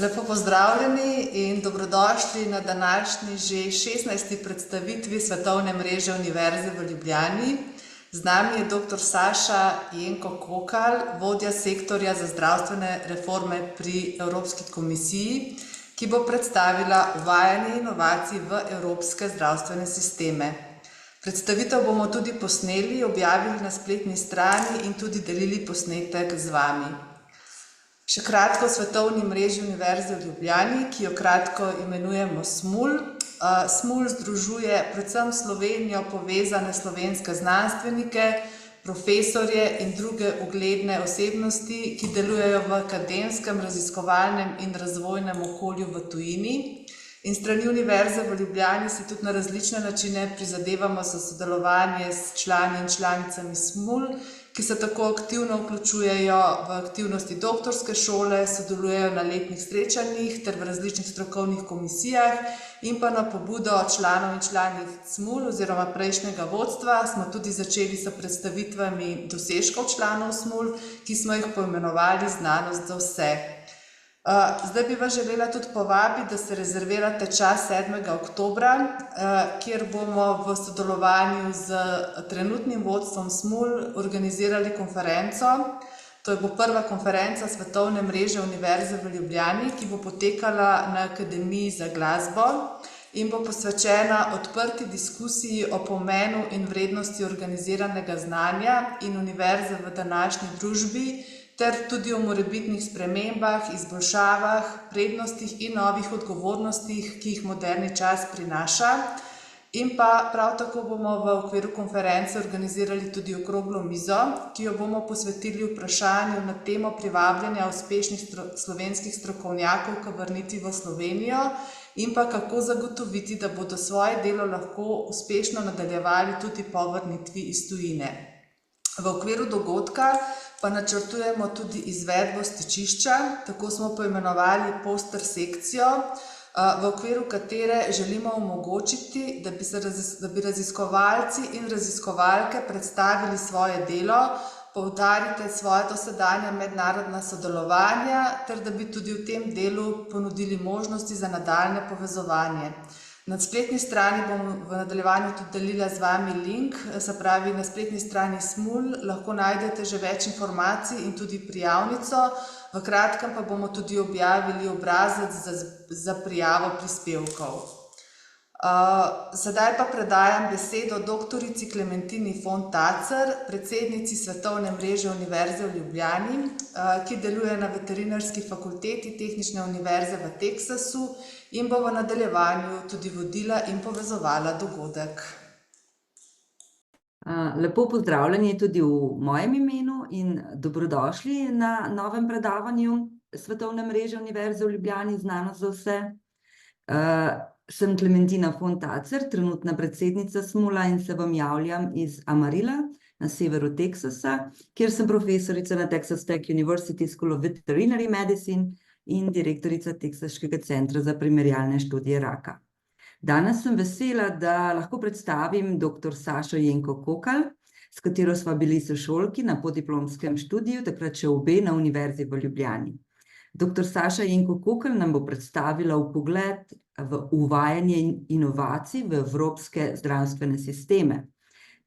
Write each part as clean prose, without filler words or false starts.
Lepo pozdravljeni in dobrodošli na današnji že 16. predstavitvi Svetovne mreže Univerze v Ljubljani. Z nami je dr. Saša Jenko Kokalj, vodja sektorja za zdravstvene reforme pri Evropski komisiji, ki bo predstavila uvajanje inovacij v evropske zdravstvene sisteme. Predstavitev bomo tudi posneli, objavili na spletni strani in tudi delili posnetek z vami. Še kratko o Svetovni mreži Univerze v Ljubljani, ki jo kratko imenujemo SMUL. SMUL združuje predvsem s Slovenijo povezane slovenske znanstvenike, profesorje in druge ugledne osebnosti, ki delujejo v akademskem, raziskovalnem in razvojnem okolju v tujini. In strani Univerze v Ljubljani si tudi na različne načine prizadevamo za sodelovanje s člani in članicami SMUL, ki se tako aktivno vključujejo v aktivnosti doktorske šole, sodelujejo na letnih srečanjih ter v različnih strokovnih komisijah in pa na pobudo članov in članic SMUL oziroma prejšnjega vodstva smo tudi začeli s predstavitvami dosežkov članov SMUL, ki smo jih poimenovali Znanost za vse. Zdaj bi vas želela tudi povabiti, da se rezervirate čas 7. oktobra, kjer bomo v sodelovanju z trenutnim vodstvom SMUL organizirali konferenco. To bo prva konferenca Svetovne mreže Univerze v Ljubljani, ki bo potekala na Akademiji za glasbo in bo posvečena odprti diskusiji o pomenu in vrednosti organiziranega znanja in univerze v današnji družbi, ter tudi o morebitnih spremembah, izboljšavah, prednostih in novih odgovornostih, ki jih moderni čas prinaša. In pa prav tako bomo v okviru konference organizirali tudi okroglo mizo, ki jo bomo posvetili vprašanju na temo privabljanja uspešnih slovenskih strokovnjakov k vrnitvi v Slovenijo in pa kako zagotoviti, da bodo svoje delo lahko uspešno nadaljevali tudi po vrnitvi iz tujine. V okviru dogodka pa načrtujemo tudi izvedbo stičišča, tako smo poimenovali poster sekcijo, v okviru katere želimo omogočiti, da bi raziskovalci in raziskovalke predstavili svoje delo, poudarite svoje dosedanja mednarodna sodelovanja, ter da bi tudi v tem delu ponudili možnosti za nadaljnje povezovanje. Na spletni strani bom v nadaljevanju tudi delila z vami link, se pravi na spletni strani SMUL lahko najdete že več informacij in tudi prijavnico, v kratkem pa bomo tudi objavili obrazec za prijavo prispevkov. Sedaj pa predajam besedo doktorici Klementini Fon Tacer, predsednici Svetovne mreže Univerze v Ljubljani, ki deluje na Veterinarski fakulteti Tehnične univerze v Teksasu in bo v nadaljevanju tudi vodila in povezovala dogodek. Lepo pozdravljeni tudi v mojem imenu in dobrodošli na novem predavanju Svetovne mreže Univerze v Ljubljani Znanost za vse. Sem Klementina Fon Tacer, trenutna predsednica SMUL-a in se vam javljam iz Amarilla na severu Teksasa, kjer sem profesorica na Texas Tech University School of Veterinary Medicine in direktorica Teksaškega centra za primerjalne študije raka. Danes sem vesela, da lahko predstavim dr. Sašo Jenko Kokalj, s katero sva bili sošolki na podiplomskem študiju, takrat še obe na Univerzi v Ljubljani. Dr. Saša Jenko Kokalj nam bo predstavila vpogled v uvajanje inovacij v evropske zdravstvene sisteme.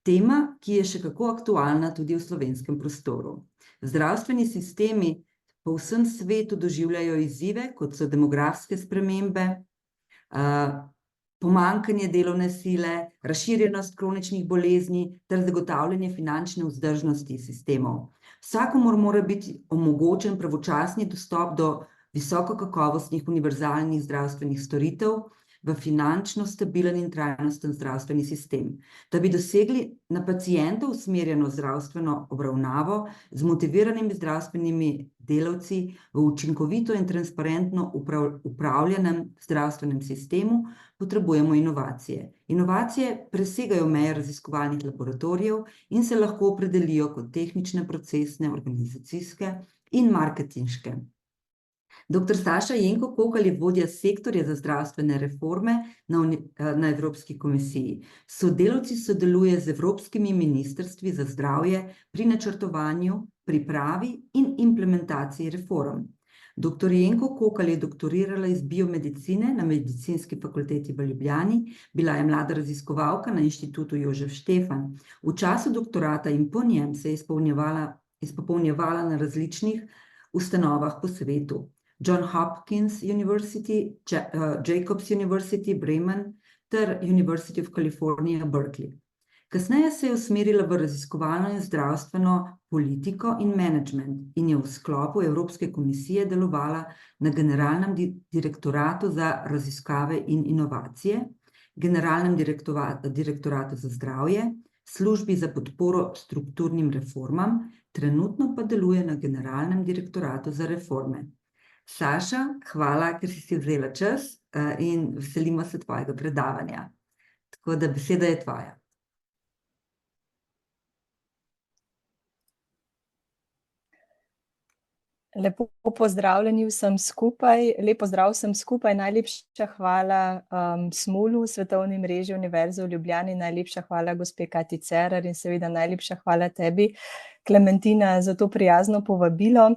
Tema, ki je še kako aktualna tudi v slovenskem prostoru. Zdravstveni sistemi po vsem svetu doživljajo izzive, kot so demografske spremembe, pomanjkanje delovne sile, razširjenost kroničnih bolezni ter zagotavljanje finančne vzdržnosti sistemov. Vsakomur mora biti omogočen pravočasni dostop do visokokakovostnih univerzalnih zdravstvenih storitev v finančno stabilen in trajnosten zdravstveni sistem. Da bi dosegli na pacienta usmerjeno zdravstveno obravnavo z motiviranimi zdravstvenimi delavci v učinkovito in transparentno upravljanem zdravstvenem sistemu, potrebujemo inovacije. Inovacije presegajo meje raziskovalnih laboratorijev in se lahko opredelijo kot tehnične, procesne, organizacijske in marketinške. Dr. Saša Jenko Kokalj je vodja sektorja za zdravstvene reforme na Evropski komisiji. Sodelavci sodeluje z evropskimi ministrstvi za zdravje pri načrtovanju, pripravi in implementaciji reform. Dr. Jenko Kokalj je doktorirala iz biomedicine na Medicinski fakulteti v Ljubljani, bila je mlada raziskovalka na Inštitutu Jožef Štefan. V času doktorata in po njem se je izpopolnjevala na različnih ustanovah po svetu. John Hopkins University, Jacobs University, Bremen ter University of California, Berkeley. Kasneje se je usmerila v raziskovalno in zdravstveno politiko in management in je v sklopu Evropske komisije delovala na Generalnem direktoratu za raziskave in inovacije, Generalnem direktoratu za zdravje, Službi za podporo strukturnim reformam, trenutno pa deluje na Generalnem direktoratu za reforme. Saša, hvala, ker si vzela čas in veselimo se tvojega predavanja. Tako da beseda je tvoja. Lepo pozdravljeni vsem skupaj, lep pozdrav vsem skupaj, najlepša hvala SMUL-u, Svetovni mreži Univerze v Ljubljani, najlepša hvala gospe Katji Cerar in seveda najlepša hvala tebi, Klementina, za to prijazno povabilo.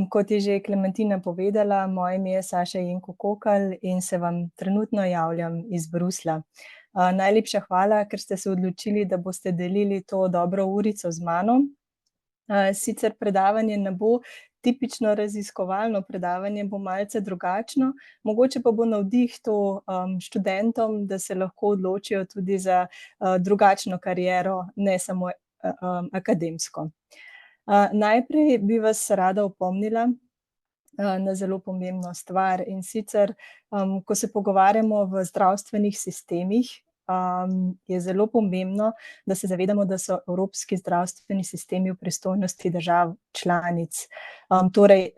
Kot je že Klementina povedala, moje ime je Saša Jenko Kokalj in se vam trenutno javljam iz Bruslja. Najlepša hvala, ker ste se odločili, da boste delili to dobro urico z mano. Sicer predavanje ne bo tipično raziskovalno predavanje, bo malce drugačno, mogoče pa bo navdih to študentom, da se lahko odločijo tudi za drugačno kariero, ne samo akademsko. Najprej bi vas rada opomnila na zelo pomembno stvar, in sicer, ko se pogovarjamo v zdravstvenih sistemih, je zelo pomembno, da se zavedamo, da so evropski zdravstveni sistemi v pristojnosti držav članic. Torej,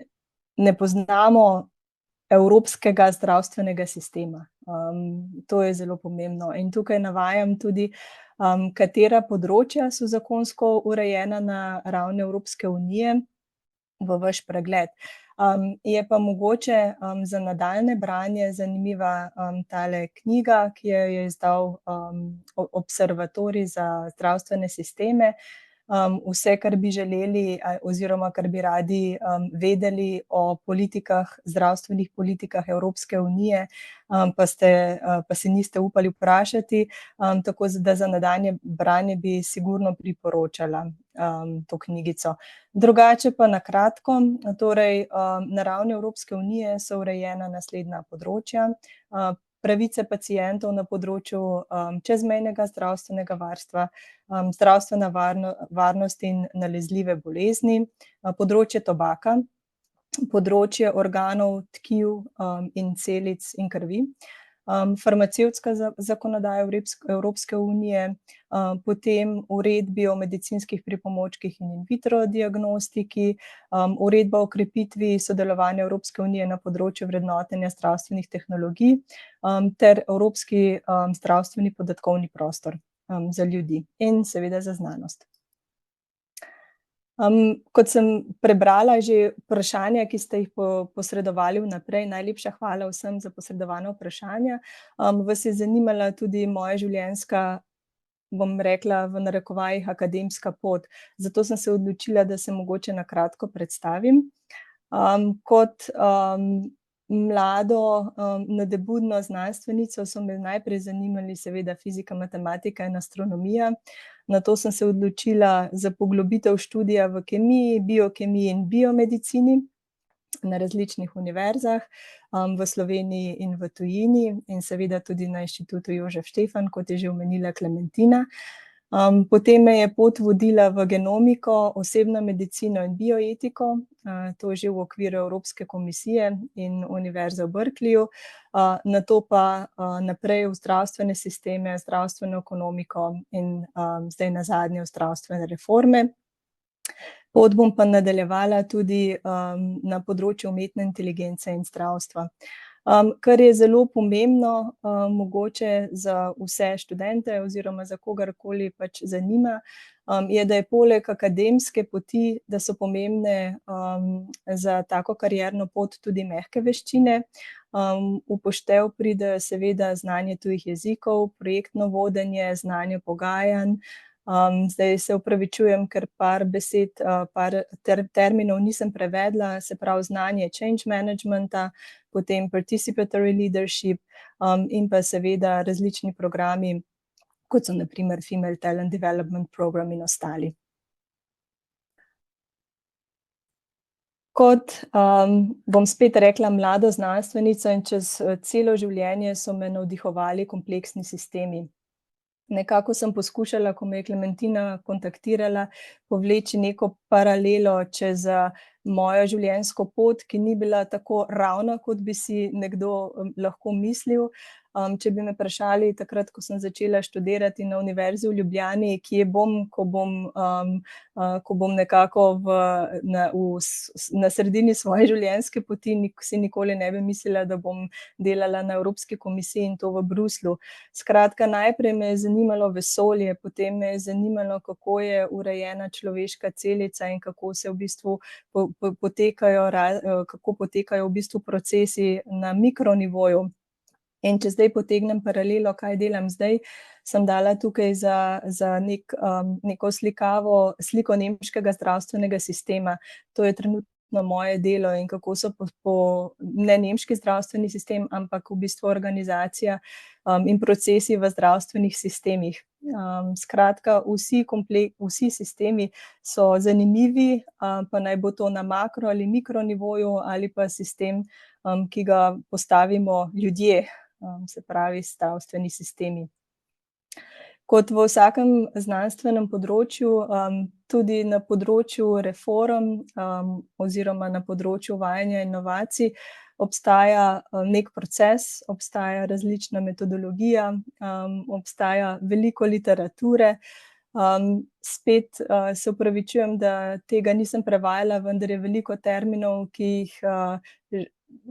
ne poznamo evropskega zdravstvenega sistema. To je zelo pomembno. In tukaj navajam tudi, katera področja so zakonsko urejena na ravni Evropske unije v vaš pregled. Je pa mogoče za nadaljnje branje zanimiva tale knjiga, ki jo je izdal Observatorij za zdravstvene sisteme. Vse, kar bi želeli oziroma kar bi radi vedeli o politikah, zdravstvenih politikah Evropske unije, pa se niste upali vprašati, tako da za nadaljnje branje bi sigurno priporočala to knjigico. Drugače pa na kratko, torej na ravni Evropske unije so urejena naslednja področja. Pravice pacientov na področju čezmejnega zdravstvenega varstva, zdravstvena varnost in nalezljive bolezni, področje tobaka, področje organov, tkiv in celic in krvi, farmacevtska zakonodaja Evropske unije, potem uredbi o medicinskih pripomočkih in vitro diagnostiki, uredba o krepitvi sodelovanja Evropske unije na področju vrednotenja zdravstvenih tehnologij ter Evropski zdravstveni podatkovni prostor za ljudi in seveda za znanost. Kot sem prebrala že vprašanja, ki ste jih posredovali vnaprej, najlepša hvala vsem za posredovana vprašanja. Vas je zanimala tudi moja življenjska, bom rekla v narekovajih, akademska pot. Zato sem se odločila, da se mogoče na kratko predstavim. Kot mlado nadebudno znanstvenico so me najprej zanimali seveda fizika, matematika in astronomija. Nato sem se odločila za poglobitev študija v kemiji, biokemiji in biomedicini na različnih univerzah v Sloveniji in v tujini in seveda tudi na Inštitutu Jožef Štefan, kot je že omenila Klementina. Potem me je pot vodila v genomiko, osebno medicino in bioetiko, to že v okviru Evropske komisije in Univerze v Berkeleyju, nato pa naprej v zdravstvene sisteme, zdravstveno ekonomiko in zdaj nazadnje v zdravstvene reforme. Pot bom pa nadaljevala tudi na področju umetne inteligence in zdravstva. Kar je zelo pomembno mogoče za vse študente oziroma za kogarkoli pač zanima, je, da je poleg akademske poti, da so pomembne za tako karierno pot tudi mehke veščine. V poštev pride seveda znanje tujih jezikov, projektno vodenje, znanje pogajanj, Zdaj se opravičujem, ker par besed, par terminov nisem prevedla, se pravi znanje change managementa, potem participatory leadership, in pa seveda različni programi, kot so na primer Female Talent Development Program in ostali. Kot bom spet rekla mlado znanstvenico in čez celo življenje so me navdihovali kompleksni sistemi. Nekako sem poskušala, ko me je Klementina kontaktirala, povleči neko paralelo čez mojo življenjsko pot, ki ni bila tako ravna, kot bi si nekdo lahko mislil. Če bi me vprašali takrat, ko sem začela študirati na Univerzi v Ljubljani, kje bom, ko bom nekako na sredini svoje življenjske poti, si nikoli ne bi mislila, da bom delala na Evropski komisiji in to v Bruslju. Skratka, najprej me je zanimalo vesolje, potem me je zanimalo, kako je urejena človeška celica in kako se v bistvu potekajo v bistvu procesi na mikronivoju. In če zdaj potegnem paralelo, kaj delam zdaj, sem dala tukaj za neko sliko nemškega zdravstvenega sistema. To je trenutno moje delo in kako so ne nemški zdravstveni sistem, ampak v bistvu organizacija in procesi v zdravstvenih sistemih. Skratka, vsi sistemi so zanimivi, pa naj bo to na makro ali mikronivoju ali pa sistem, ki ga postavimo ljudje, se pravi zdravstveni sistemi. Kot v vsakem znanstvenem področju, tudi na področju reform oziroma na področju uvajanja inovacij obstaja nek proces, obstaja različna metodologija, obstaja veliko literature. Spet se opravičujem, da tega nisem prevajala, vendar je veliko terminov, ki jih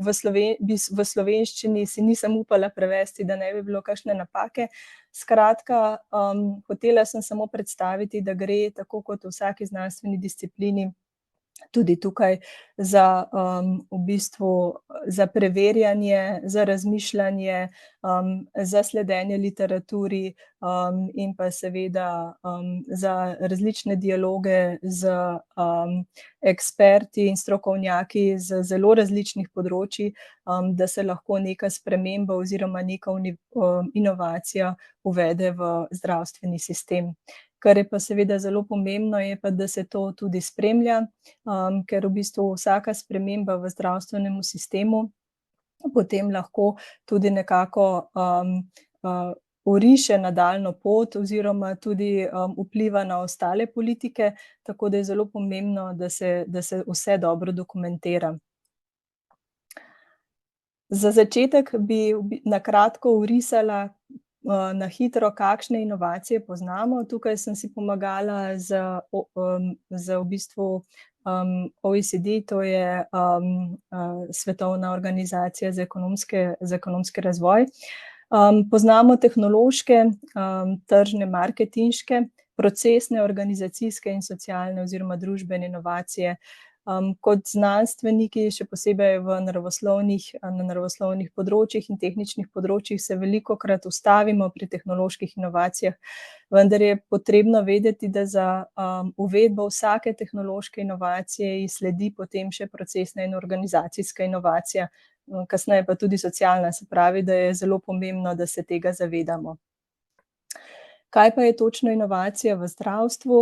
v slovenščini si nisem upala prevesti, da ne bi bilo kakšne napake. Skratka, hotela sem samo predstaviti, da gre tako kot v vsaki znanstveni disciplini tudi tukaj za v bistvu za preverjanje, za razmišljanje, za sledenje literaturi in pa seveda za različne dialoge z eksperti in strokovnjaki z zelo različnih področij, da se lahko neka sprememba oziroma neka inovacija uvede v zdravstveni sistem. Kar je pa seveda zelo pomembno, je pa, da se to tudi spremlja, ker v bistvu vsaka sprememba v zdravstvenem sistemu potem lahko tudi nekako oriše nadaljnjo pot oziroma tudi vpliva na ostale politike, tako da je zelo pomembno, da se vse dobro dokumentira. Za začetek bi na kratko orisala na hitro, kakšne inovacije poznamo. Tukaj sem si pomagala z v bistvu OECD, to je Svetovna organizacija za ekonomski razvoj. Poznamo tehnološke, tržne, marketinške, procesne, organizacijske in socialne oziroma družbene inovacije. Kot znanstveniki, še posebej na naravoslovnih področjih in tehničnih področjih, se velikokrat ustavimo pri tehnoloških inovacijah, vendar je potrebno vedeti, da za uvedbo vsake tehnološke inovacije sledi potem še procesna in organizacijska inovacija, kasneje pa tudi socialna, se pravi, da je zelo pomembno, da se tega zavedamo. Kaj pa je točno inovacija v zdravstvu?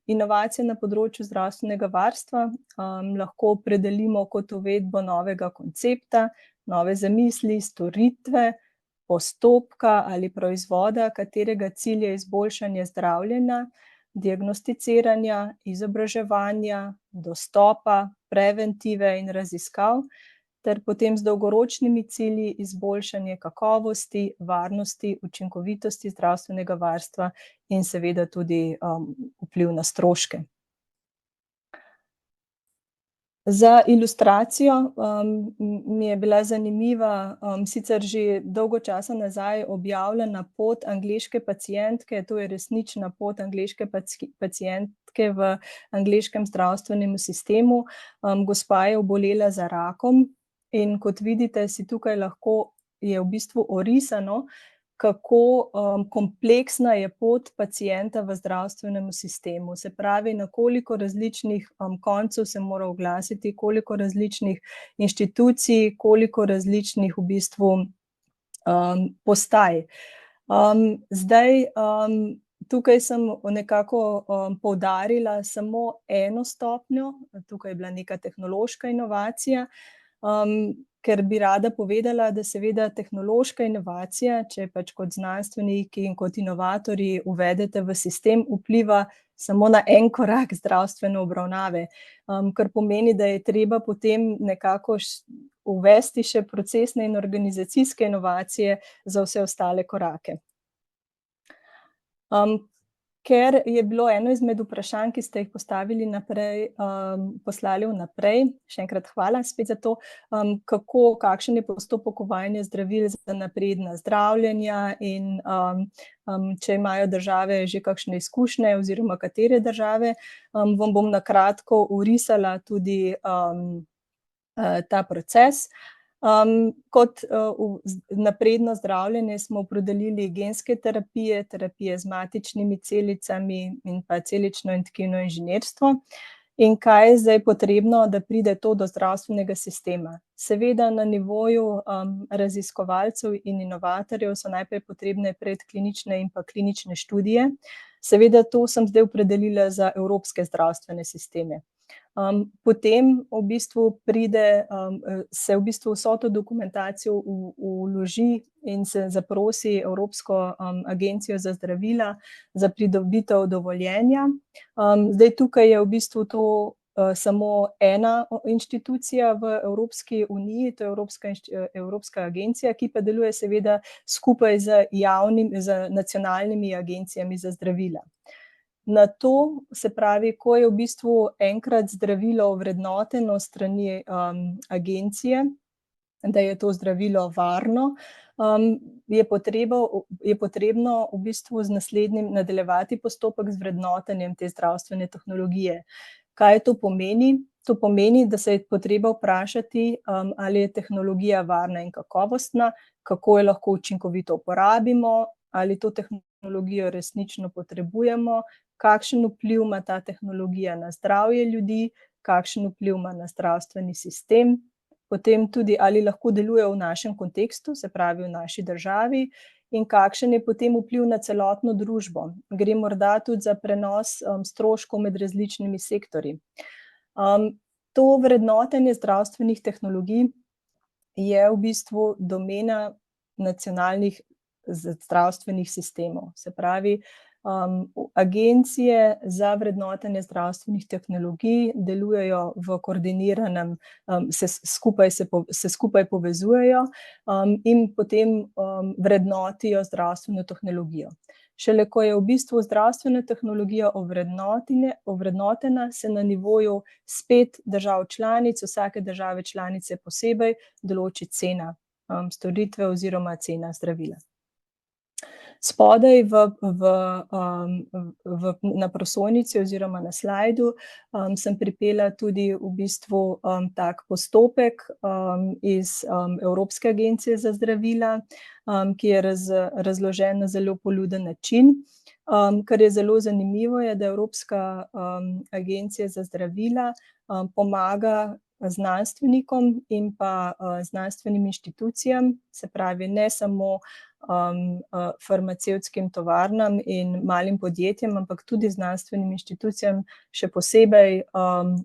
Inovacije na področju zdravstvenega varstva lahko opredelimo kot uvedbo novega koncepta, nove zamisli, storitve, postopka ali proizvoda, katerega cilj je izboljšanje zdravljenja, diagnosticiranja, izobraževanja, dostopa, preventive in raziskav, ter potem z dolgoročnimi cilji izboljšanje kakovosti, varnosti, učinkovitosti zdravstvenega varstva in seveda tudi vpliv na stroške. Za ilustracijo mi je bila zanimiva sicer že dolgo časa nazaj objavljena pot angleške pacientke, to je resnična pot angleške pacientke v angleškem zdravstvenem sistemu. Gospa je obolela za rakom in kot vidite, si tukaj lahko je v bistvu orisano, kako kompleksna je pot pacienta v zdravstvenem sistemu. Se pravi, na koliko različnih koncev se mora oglasiti, koliko različnih inštitucij, koliko različnih v bistvu postaj. Zdaj, tukaj sem nekako poudarila samo eno stopnjo, tukaj je bila neka tehnološka inovacija, ker bi rada povedala, da seveda tehnološka inovacija, če pač kot znanstveniki in kot inovatorji uvedete v sistem, vpliva samo na en korak zdravstvene obravnave, kar pomeni, da je treba potem nekako uvesti še procesne in organizacijske inovacije za vse ostale korake. Ker je bilo eno izmed vprašanj, ki ste jih postavili naprej, poslali vnaprej, še enkrat hvala spet za to, kakšen je postopek uvajanja zdravil za napredna zdravljenja in če imajo države že kakšne izkušnje oziroma katere države, vam bom na kratko orisala tudi ta proces. Kot napredno zdravljenje smo opredelili genske terapije, terapije z matičnimi celicami in pa celično in tkivno inženirstvo. In kaj je zdaj potrebno, da pride to do zdravstvenega sistema? Seveda na nivoju raziskovalcev in inovatorjev so najprej potrebne predklinične in pa klinične študije. Seveda to sem zdaj opredelila za evropske zdravstvene sisteme. Potem v bistvu se v bistvu vso to dokumentacijo vloži in se zaprosi Evropsko agencijo za zdravila za pridobitev dovoljenja. Zdaj tukaj je v bistvu to samo ena inštitucija v Evropski uniji, to je Evropska agencija, ki pa deluje seveda skupaj z nacionalnimi agencijami za zdravila. Na to, se pravi, ko je v bistvu enkrat zdravilo ovrednoteno s strani agencije, da je to zdravilo varno, je potrebno v bistvu z naslednjim nadaljevati postopek z vrednotenjem te zdravstvene tehnologije. Kaj to pomeni? To pomeni, da se je potreba vprašati, ali je tehnologija varna in kakovostna, kako jo lahko učinkovito uporabimo, ali to tehnologijo resnično potrebujemo, kakšen vpliv ima ta tehnologija na zdravje ljudi, kakšen vpliv ima na zdravstveni sistem, potem tudi, ali lahko deluje v našem kontekstu, se pravi v naši državi, in kakšen je potem vpliv na celotno družbo. Gre morda tudi za prenos stroškov med različnimi sektorji. To vrednotenje zdravstvenih tehnologij je v bistvu domena nacionalnih zdravstvenih sistemov. Se pravi, agencije za vrednotenje zdravstvenih tehnologij delujejo v koordiniranem, se skupaj povezujejo in potem vrednotijo zdravstveno tehnologijo. Šele ko je v bistvu zdravstvena tehnologija ovrednotena, se na nivoju spet držav članic, vsake države članice posebej, določi cena storitve oziroma cena zdravila. Spodaj na prosojnici oziroma na slajdu sem pripela tudi v bistvu tak postopek iz Evropske agencije za zdravila, ki je razložen na zelo poljuden način. Kar je zelo zanimivo, je, da Evropska agencija za zdravila pomaga znanstvenikom in pa znanstvenim inštitucijam, se pravi ne samo farmacevtskim tovarnam in malim podjetjem, ampak tudi znanstvenim inštitucijam, še posebej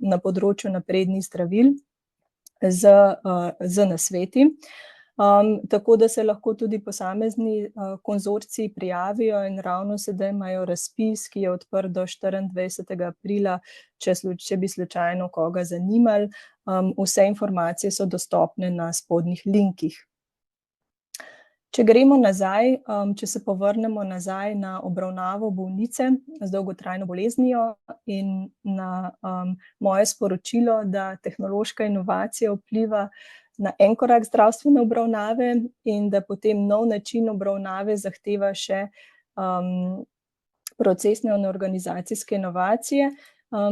na področju naprednih zdravil z nasveti. Tako da se lahko tudi posamezni konzorciji prijavijo in ravno sedaj imajo razpis, ki je odprt do 24. aprila, če bi slučajno koga zanimali. Vse informacije so dostopne na spodnjih linkih. Če gremo nazaj, če se povrnemo nazaj na obravnavo bolnice z dolgotrajno boleznijo in na moje sporočilo, da tehnološka inovacija vpliva na en korak zdravstvene obravnave in da potem nov način obravnave zahteva še procesne in organizacijske inovacije,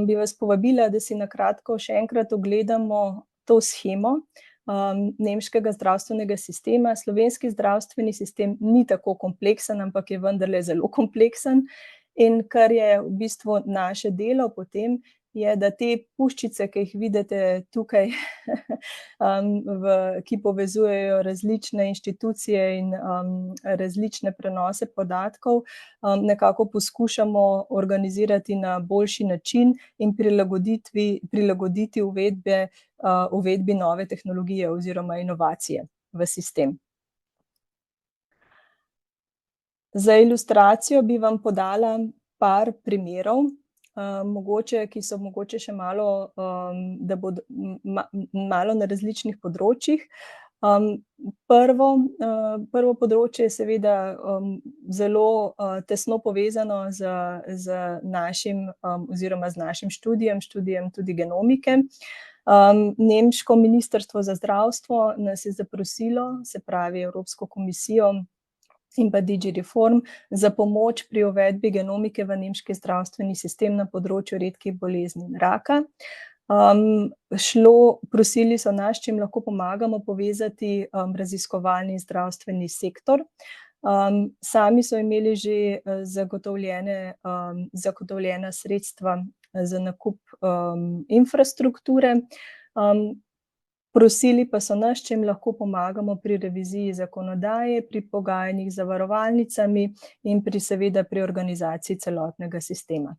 bi vas povabila, da si na kratko še enkrat ogledamo to shemo. nemškega zdravstvenega sistema. Slovenski zdravstveni sistem ni tako kompleksen, ampak je vendarle zelo kompleksen. In kar je v bistvu naše delo potem, je, da te puščice, ki jih vidite tukaj, ki povezujejo različne inštitucije in različne prenose podatkov, nekako poskušamo organizirati na boljši način in prilagoditi uvedbi nove tehnologije oziroma inovacije v sistem. Za ilustracijo bi vam podala par primerov, ki so mogoče še malo, da bodo malo na različnih področjih. Prvo področje je seveda zelo tesno povezano z našim oziroma z našim študijem tudi genomike. Nemško ministrstvo za zdravstvo nas je zaprosilo, se pravi Evropsko komisijo in pa DigiReform, za pomoč pri uvedbi genomike v nemški zdravstveni sistem na področju redkih bolezni in raka. Prosili so nas, če jim lahko pomagamo povezati raziskovalni zdravstveni sektor. Sami so imeli že zagotovljena sredstva za nakup infrastrukture. Prosili pa so nas, če jim lahko pomagamo pri reviziji zakonodaje, pri pogajanjih z zavarovalnicami in seveda pri organizaciji celotnega sistema.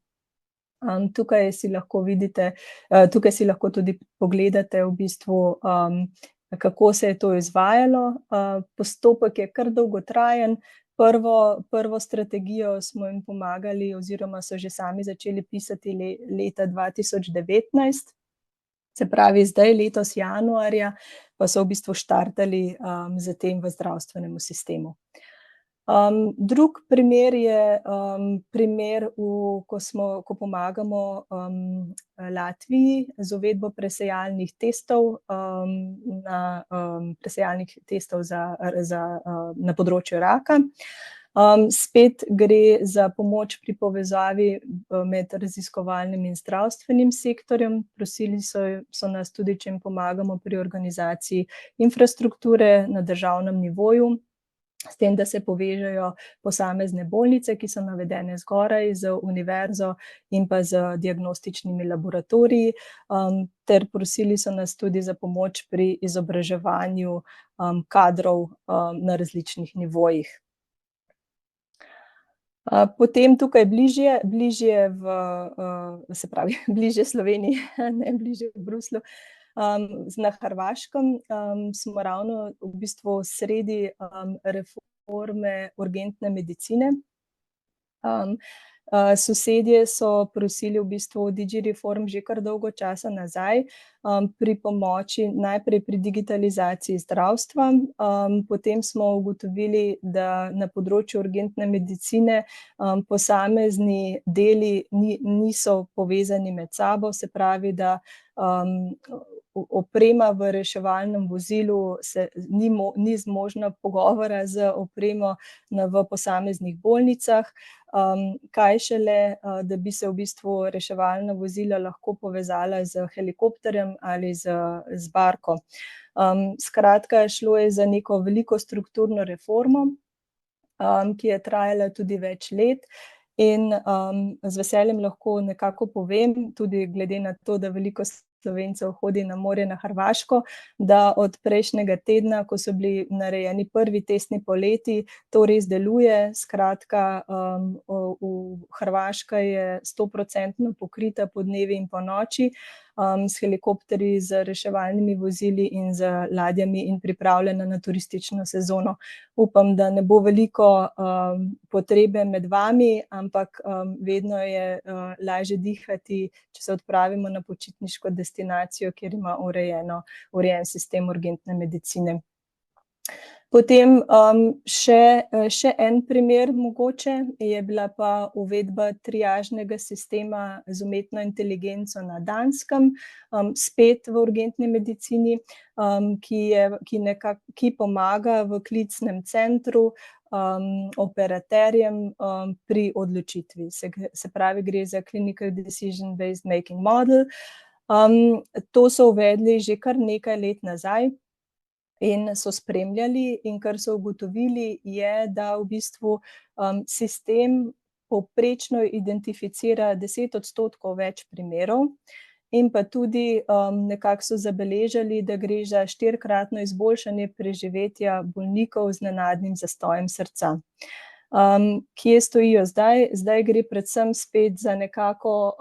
Tukaj si lahko vidite, tukaj si lahko tudi pogledate v bistvu, kako se je to izvajalo. Postopek je kar dolgotrajen. Prvo strategijo smo jim pomagali oziroma so že sami začeli pisati leta 2019. Se pravi, zdaj letos januarja pa so v bistvu štartali z tem v zdravstvenemu sistemu. Drug primer je primer, ko pomagamo Latviji z uvedbo presejalnih testov na področju raka. Spet gre za pomoč pri povezavi med raziskovalnim in zdravstvenim sektorjem. Prosili so nas tudi, če jim pomagamo pri organizaciji infrastrukture na državnem nivoju, s tem, da se povežejo posamezne bolnice, ki so navedene zgoraj, z univerzo in pa z diagnostičnimi laboratoriji, ter prosili so nas tudi za pomoč pri izobraževanju kadrov na različnih nivojih. Potem tukaj bližje Sloveniji, ne bližje v Bruslju, na Hrvaškem smo ravno v bistvu sredi reforme urgentne medicine. Sosedje so prosili v bistvu DigiReform že kar dolgo časa nazaj pri pomoči najprej pri digitalizaciji zdravstva, potem smo ugotovili, da na področju urgentne medicine posamezni deli niso povezani med sabo, se pravi, da oprema v reševalnem vozilu ni zmožna pogovora z opremo v posameznih bolnicah, kaj šele, da bi se v bistvu reševalna vozila lahko povezala z helikopterjem ali z barko. Skratka, šlo je za neko veliko strukturno reformo, ki je trajala tudi več let. In z veseljem lahko nekako povem, tudi glede na to, da veliko Slovencev hodi na morje na Hrvaško, da od prejšnjega tedna, ko so bili narejeni prvi testni poleti, to res deluje. Skratka, Hrvaška je 100% pokrita podnevi in ponoči s helikopterji, z reševalnimi vozili in z ladjami in pripravljena na turistično sezono. Upam, da ne bo veliko potrebe med vami, ampak vedno je lažje dihati, če se odpravimo na počitniško destinacijo, kjer ima urejen sistem urgentne medicine. Potem še en primer mogoče je bila pa uvedba triažnega sistema z umetno inteligenco na Danskem, spet v urgentni medicini, ki pomaga v klicnem centru operaterjem pri odločitvi. Se pravi, gre za Clinical Decision Based Making Model. To so uvedli že kar nekaj let nazaj. in so spremljali, in kar so ugotovili, je, da v bistvu sistem povprečno identificira 10% več primerov, in pa tudi nekako so zabeležili, da gre za 4-kratno izboljšanje preživetja bolnikov z nenadnim zastojem srca. Kje stojijo zdaj? Zdaj gre predvsem spet za nekako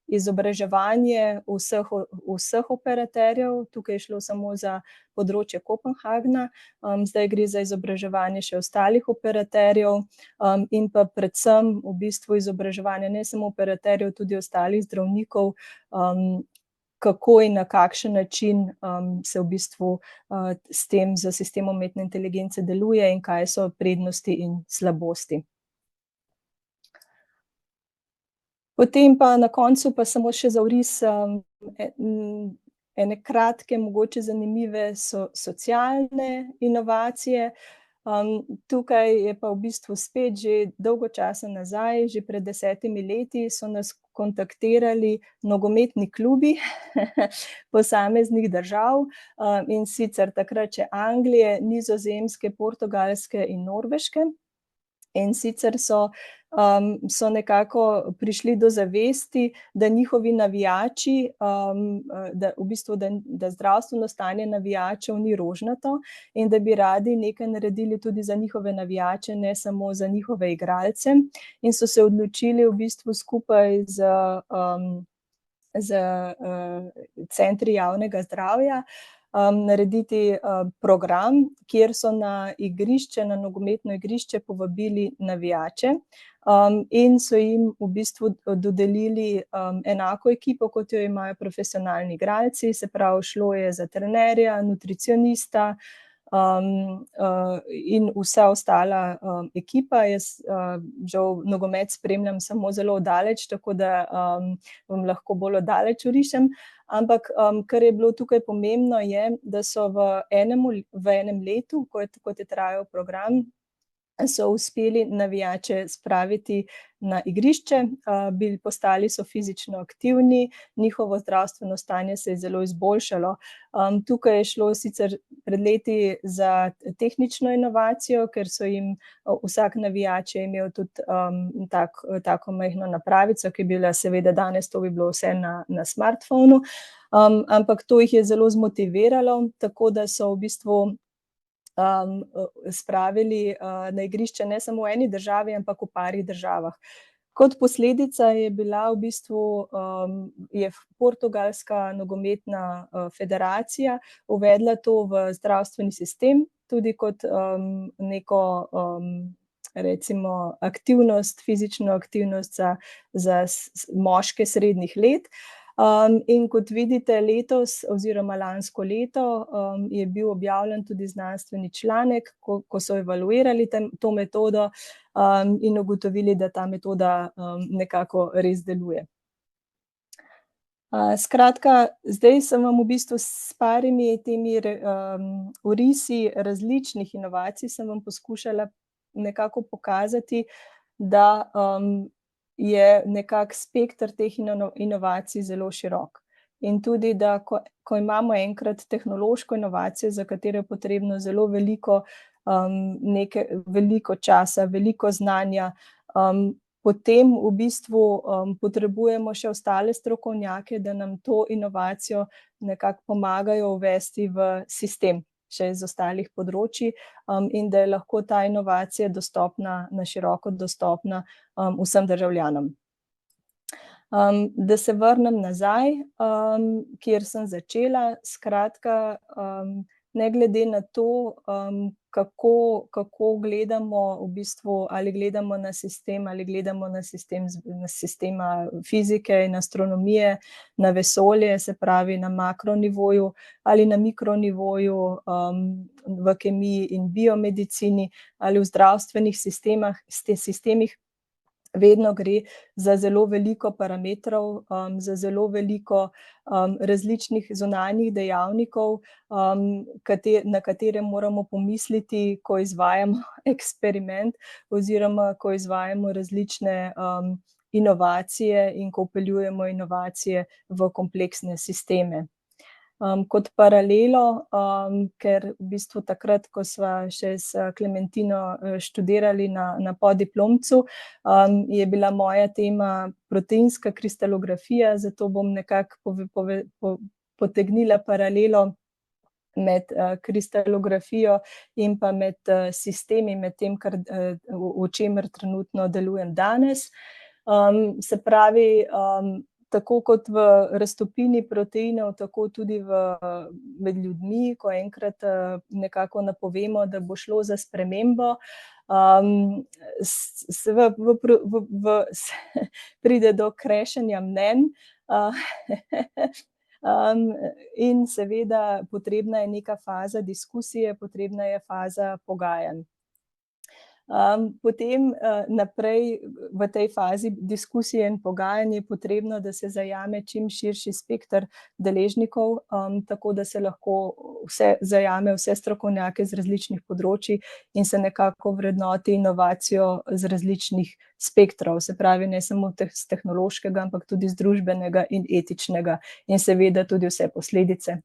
izobraževanje vseh operaterjev, tukaj je šlo samo za področje Kopenhagna, zdaj gre za izobraževanje še ostalih operaterjev, in pa predvsem v bistvu izobraževanje ne samo operaterjev, tudi ostalih zdravnikov, kako in na kakšen način se v bistvu s tem, z sistemom umetne inteligence deluje in kaj so prednosti in slabosti. Potem pa na koncu pa samo še za oris ene kratke, mogoče zanimive socialne inovacije. Tukaj je pa v bistvu spet že dolgo časa nazaj, že pred 10 leti so nas kontaktirali nogometni klubi posameznih držav, in sicer takrat še Anglije, Nizozemske, Portugalske in Norveške. In sicer so nekako prišli do zavesti, da njihovi navijači, da v bistvu, da zdravstveno stanje navijačev ni rožnato in da bi radi nekaj naredili tudi za njihove navijače, ne samo za njihove igralce. In so se odločili v bistvu skupaj z centri javnega zdravja narediti program, kjer so na igrišče, na nogometno igrišče povabili navijače, in so jim v bistvu dodelili enako ekipo, kot jo imajo profesionalni igralci, se pravi, šlo je za trenerja, nutricionista in vsa ostala ekipa. Jaz žal nogomet spremljam samo zelo od daleč, tako da vam lahko bolj od daleč orišem, ampak kar je bilo tukaj pomembno je, da so v enem letu, kot je trajal program, so uspeli navijače spraviti na igrišče, postali so fizično aktivni, njihovo zdravstveno stanje se je zelo izboljšalo. Tukaj je šlo sicer pred leti za tehnično inovacijo, ker so jim vsak navijač je imel tudi tako majhno napravico, ki je bila seveda danes, to bi bilo vse na smartphonu, ampak to jih je zelo zmotiviralo, tako da so v bistvu spravili na igrišče ne samo v eni državi, ampak v parih državah. Kot posledica je bila v bistvu je Portugalska nogometna federacija uvedla to v zdravstveni sistem, tudi kot neko recimo aktivnost, fizično aktivnost za moške srednjih let. In kot vidite, letos oziroma lansko leto je bil objavljen tudi znanstveni članek, ko so evaluirali to metodo in ugotovili, da ta metoda nekako res deluje. Skratka, zdaj sem vam v bistvu s parimi temi orisi različnih inovacij sem vam poskušala nekako pokazati, da je nekako spekter teh inovacij zelo širok. In tudi, da ko imamo enkrat tehnološko inovacijo, za katero je potrebno zelo veliko časa, veliko znanja, potem v bistvu potrebujemo še ostale strokovnjake, da nam to inovacijo nekako pomagajo uvesti v sistem še iz ostalih področij, in da je lahko ta inovacija dostopna, na široko dostopna vsem državljanom. Da se vrnem nazaj, kjer sem začela, skratka, ne glede na to, kako gledamo v bistvu, ali gledamo na sistem, ali gledamo na sistema fizike in astronomije, na vesolje, se pravi na makronivoju ali na mikronivoju v kemiji in biomedicini ali v zdravstvenih sistemih, vedno gre za zelo veliko parametrov, za zelo veliko različnih zunanjih dejavnikov, na katere moramo pomisliti, ko izvajamo eksperiment oziroma ko izvajamo različne inovacije in ko vpeljujemo inovacije v kompleksne sisteme. kot paralelo, ker v bistvu takrat, ko sva še s Klementino študirali na podiplomcu, je bila moja tema proteinska kristalografija, zato bom nekako potegnila paralelo med kristalografijo in pa med sistemi, med tem, v čemer trenutno delujem danes. Se pravi, tako kot v raztopini proteinov, tako tudi med ljudmi, ko enkrat nekako napovemo, da bo šlo za spremembo, pride do krešenja mnenj, in seveda potrebna je neka faza diskusije, potrebna je faza pogajanj. Potem naprej v tej fazi diskusije in pogajanj je potrebno, da se zajame čim širši spekter deležnikov, tako da se lahko zajame vse strokovnjake z različnih področij in se nekako vrednoti inovacijo z različnih spektrov, se pravi ne samo z tehnološkega, ampak tudi z družbenega in etičnega in seveda tudi vse posledice.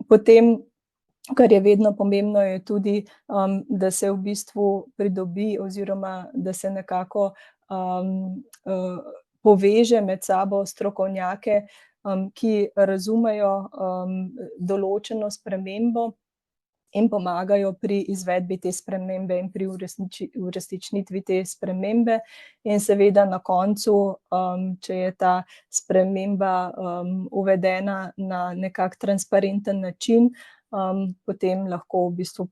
Potem, kar je vedno pomembno, je tudi, da se v bistvu pridobi oziroma da se nekako poveže med sabo strokovnjake, ki razumejo določeno spremembo in pomagajo pri izvedbi te spremembe in pri uresničitvi te spremembe. In seveda na koncu, če je ta sprememba uvedena na nekak transparenten način, potem lahko v bistvu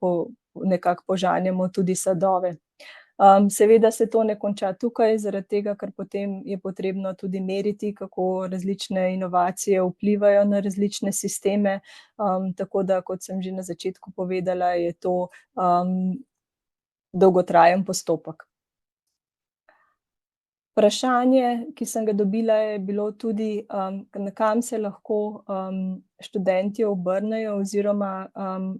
nekako požanjemo tudi sadove. Seveda se to ne konča tukaj, zaradi tega, ker potem je potrebno tudi meriti, kako različne inovacije vplivajo na različne sisteme, tako da, kot sem že na začetku povedala, je to dolgotrajen postopek. Vprašanje, ki sem ga dobila, je bilo tudi, na kam se lahko študentje obrnejo oziroma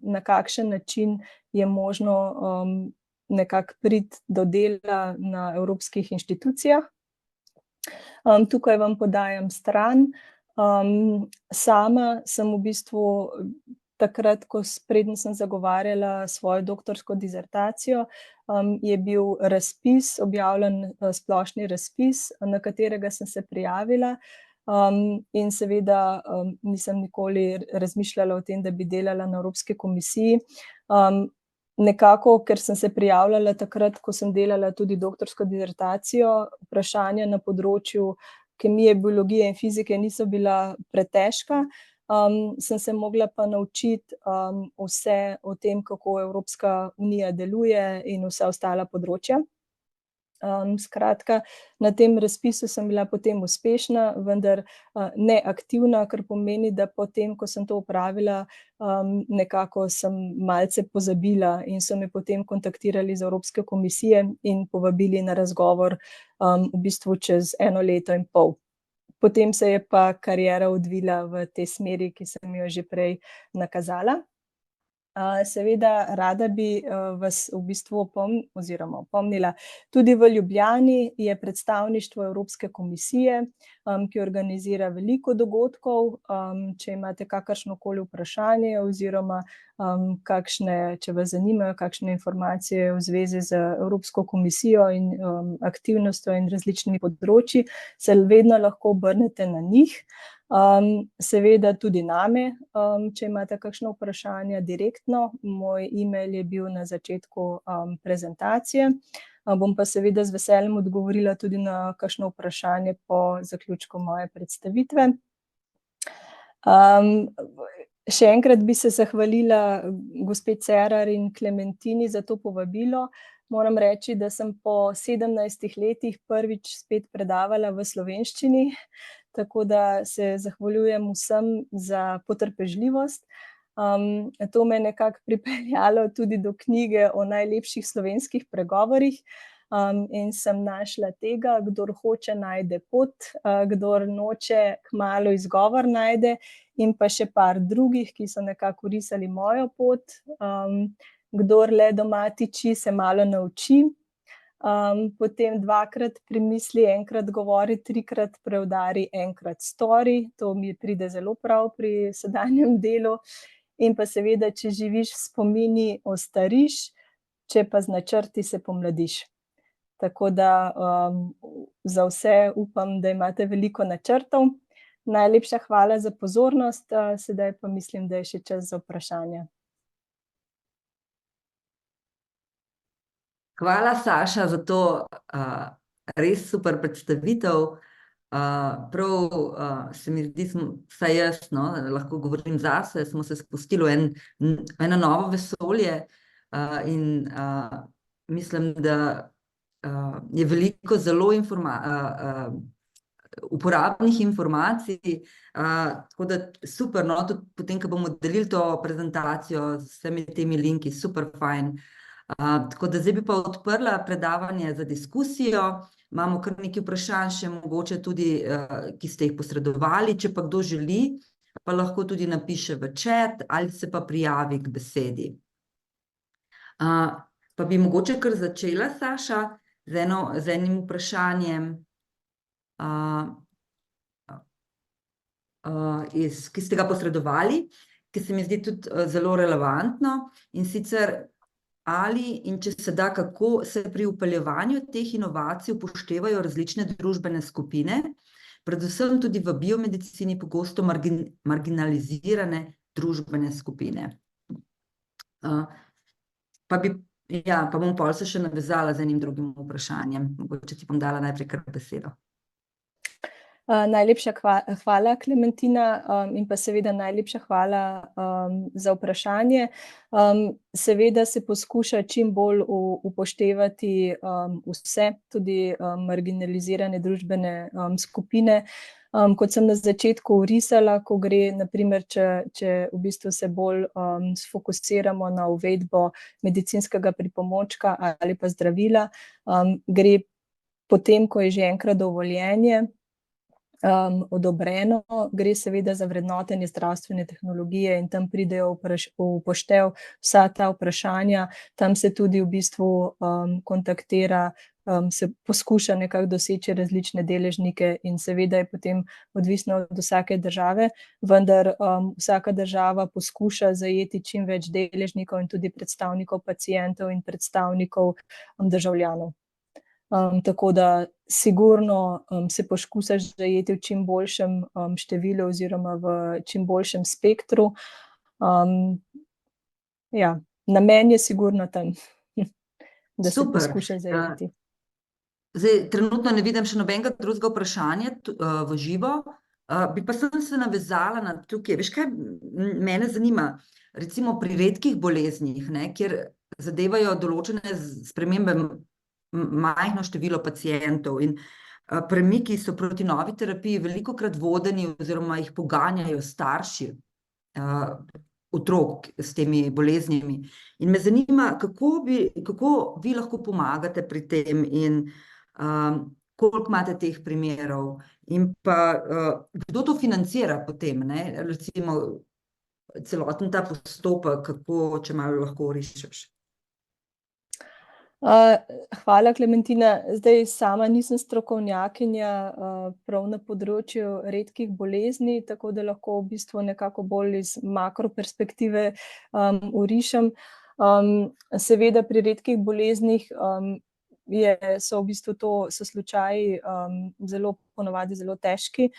na kakšen način je možno nekako priti do dela na evropskih inštitucijah. Tukaj vam podajam stran. Sama sem v bistvu takrat, preden sem zagovarjala svojo doktorsko disertacijo, je bil razpis, objavljen splošni razpis, na katerega sem se prijavila, in seveda nisem nikoli razmišljala o tem, da bi delala na Evropski komisiji. Nekako, ker sem se prijavljala takrat, ko sem delala tudi doktorsko disertacijo, vprašanja na področju kemije, biologije in fizike niso bila pretežka, sem se mogla pa naučiti vse o tem, kako Evropska unija deluje in vsa ostala področja. Skratka, na tem razpisu sem bila potem uspešna, vendar ne aktivna, kar pomeni, da potem, ko sem to opravila, nekako sem malce pozabila in so me potem kontaktirali iz Evropske komisije in povabili na razgovor v bistvu čez 1 leto in pol. Potem se je pa kariera odvila v tej smeri, ki sem jo že prej nakazala. Seveda rada bi vas v bistvu opomnila, tudi v Ljubljani je predstavništvo Evropske komisije, ki organizira veliko dogodkov. Če imate kakršnokoli vprašanje oziroma če vas zanimajo kakšne informacije v zvezi z Evropsko komisijo in aktivnostjo in različnimi področji, se vedno lahko obrnete na njih. Seveda tudi name, če imate kakšno vprašanje direktno, moj e-mail je bil na začetku prezentacije, bom pa seveda z veseljem odgovorila tudi na kakšno vprašanje po zaključku moje predstavitve. Še enkrat bi se zahvalila gospe Cerar in Klementini za to povabilo. Moram reči, da sem po 17 letih prvič spet predavala v slovenščini, tako da se zahvaljujem vsem za potrpežljivost. To me je nekako pripeljalo tudi do knjige o najlepših slovenskih pregovorih, in sem našla tega: kdor hoče, najde pot, kdor noče, kmalu izgovor najde, in pa še par drugih, ki so nekako risali mojo pot. Kdor le doma tiči, se malo nauči. Potem 2-krat premisli, enkrat govori, 3-krat preudari, enkrat stori. To mi pride zelo prav pri sedanjem delu. In pa seveda, če živiš v spomini, ostariš, če pa z načrti, se pomladiš. Tako da za vse upam, da imate veliko načrtov. Najlepša hvala za pozornost, sedaj pa mislim, da je še čas za vprašanja. Hvala, Saša, za to res super predstavitev. Prav se mi zdi, vsaj jaz, no, lahko govorim zase, smo se spustili v eno novo vesolje in mislim, da je veliko zelo uporabnih informacij, tako da super, no, tudi potem, ko bomo delili to prezentacijo z vsemi temi linki, super fajn. Tako da zdaj bi pa odprla predavanje za diskusijo. Imamo kar nekaj vprašanj še mogoče tudi, ki ste jih posredovali, če pa kdo želi, pa lahko tudi napiše v chat ali se pa prijavi k besedi. Pa bi mogoče kar začela, Saša, z enim vprašanjem, ki ste ga posredovali, ki se mi zdi tudi zelo relevantno, in sicer ali in če se da, kako se pri vpeljevanju teh inovacij upoštevajo različne družbene skupine, predvsem tudi v biomedicini pogosto marginalizirane družbene skupine. Pa bom pol se še navezala z enim drugim vprašanjem. Mogoče ti bom dala najprej kar besedo. Najlepša hvala, Klementina, in pa seveda najlepša hvala za vprašanje. Seveda se poskuša čim bolj upoštevati vse, tudi marginalizirane družbene skupine. Kot sem na začetku orisala, ko gre, na primer, če v bistvu se bolj sfokusiramo na uvedbo medicinskega pripomočka ali pa zdravila, gre potem, ko je že enkrat dovoljenje odobreno, gre seveda za vrednotenje zdravstvene tehnologije in tam pridejo v upoštev vsa ta vprašanja, tam se tudi v bistvu kontaktira, se poskuša nekako doseči različne deležnike in seveda je potem odvisno od vsake države, vendar vsaka država poskuša zajeti čim več deležnikov in tudi predstavnikov pacientov in predstavnikov državljanov. Tako da sigurno se poskušaš zajeti v čim boljšem številu oziroma v čim boljšem spektru. Namen je sigurno tam, da se poskuša zajeti. Zdaj, trenutno ne vidim še nobenega drugega vprašanja v živo, bi pa sem se navezala na tukaj. Veš kaj, mene zanima, recimo pri redkih boleznih, kjer zadevajo določene spremembe majhno število pacientov in premiki so proti novi terapiji velikokrat vodeni oziroma jih poganjajo starši otrok s temi boleznimi. In me zanima, kako vi lahko pomagate pri tem in koliko imate teh primerov in pa kdo to financira potem, recimo celoten ta postopek, kako, če malo lahko orišeš. Hvala, Klementina. Zdaj sama nisem strokovnjakinja prav na področju redkih bolezni, tako da lahko v bistvu nekako bolj iz makroperspektive orišem. Seveda pri redkih boleznih so v bistvu so slučaji ponavadi zelo težki.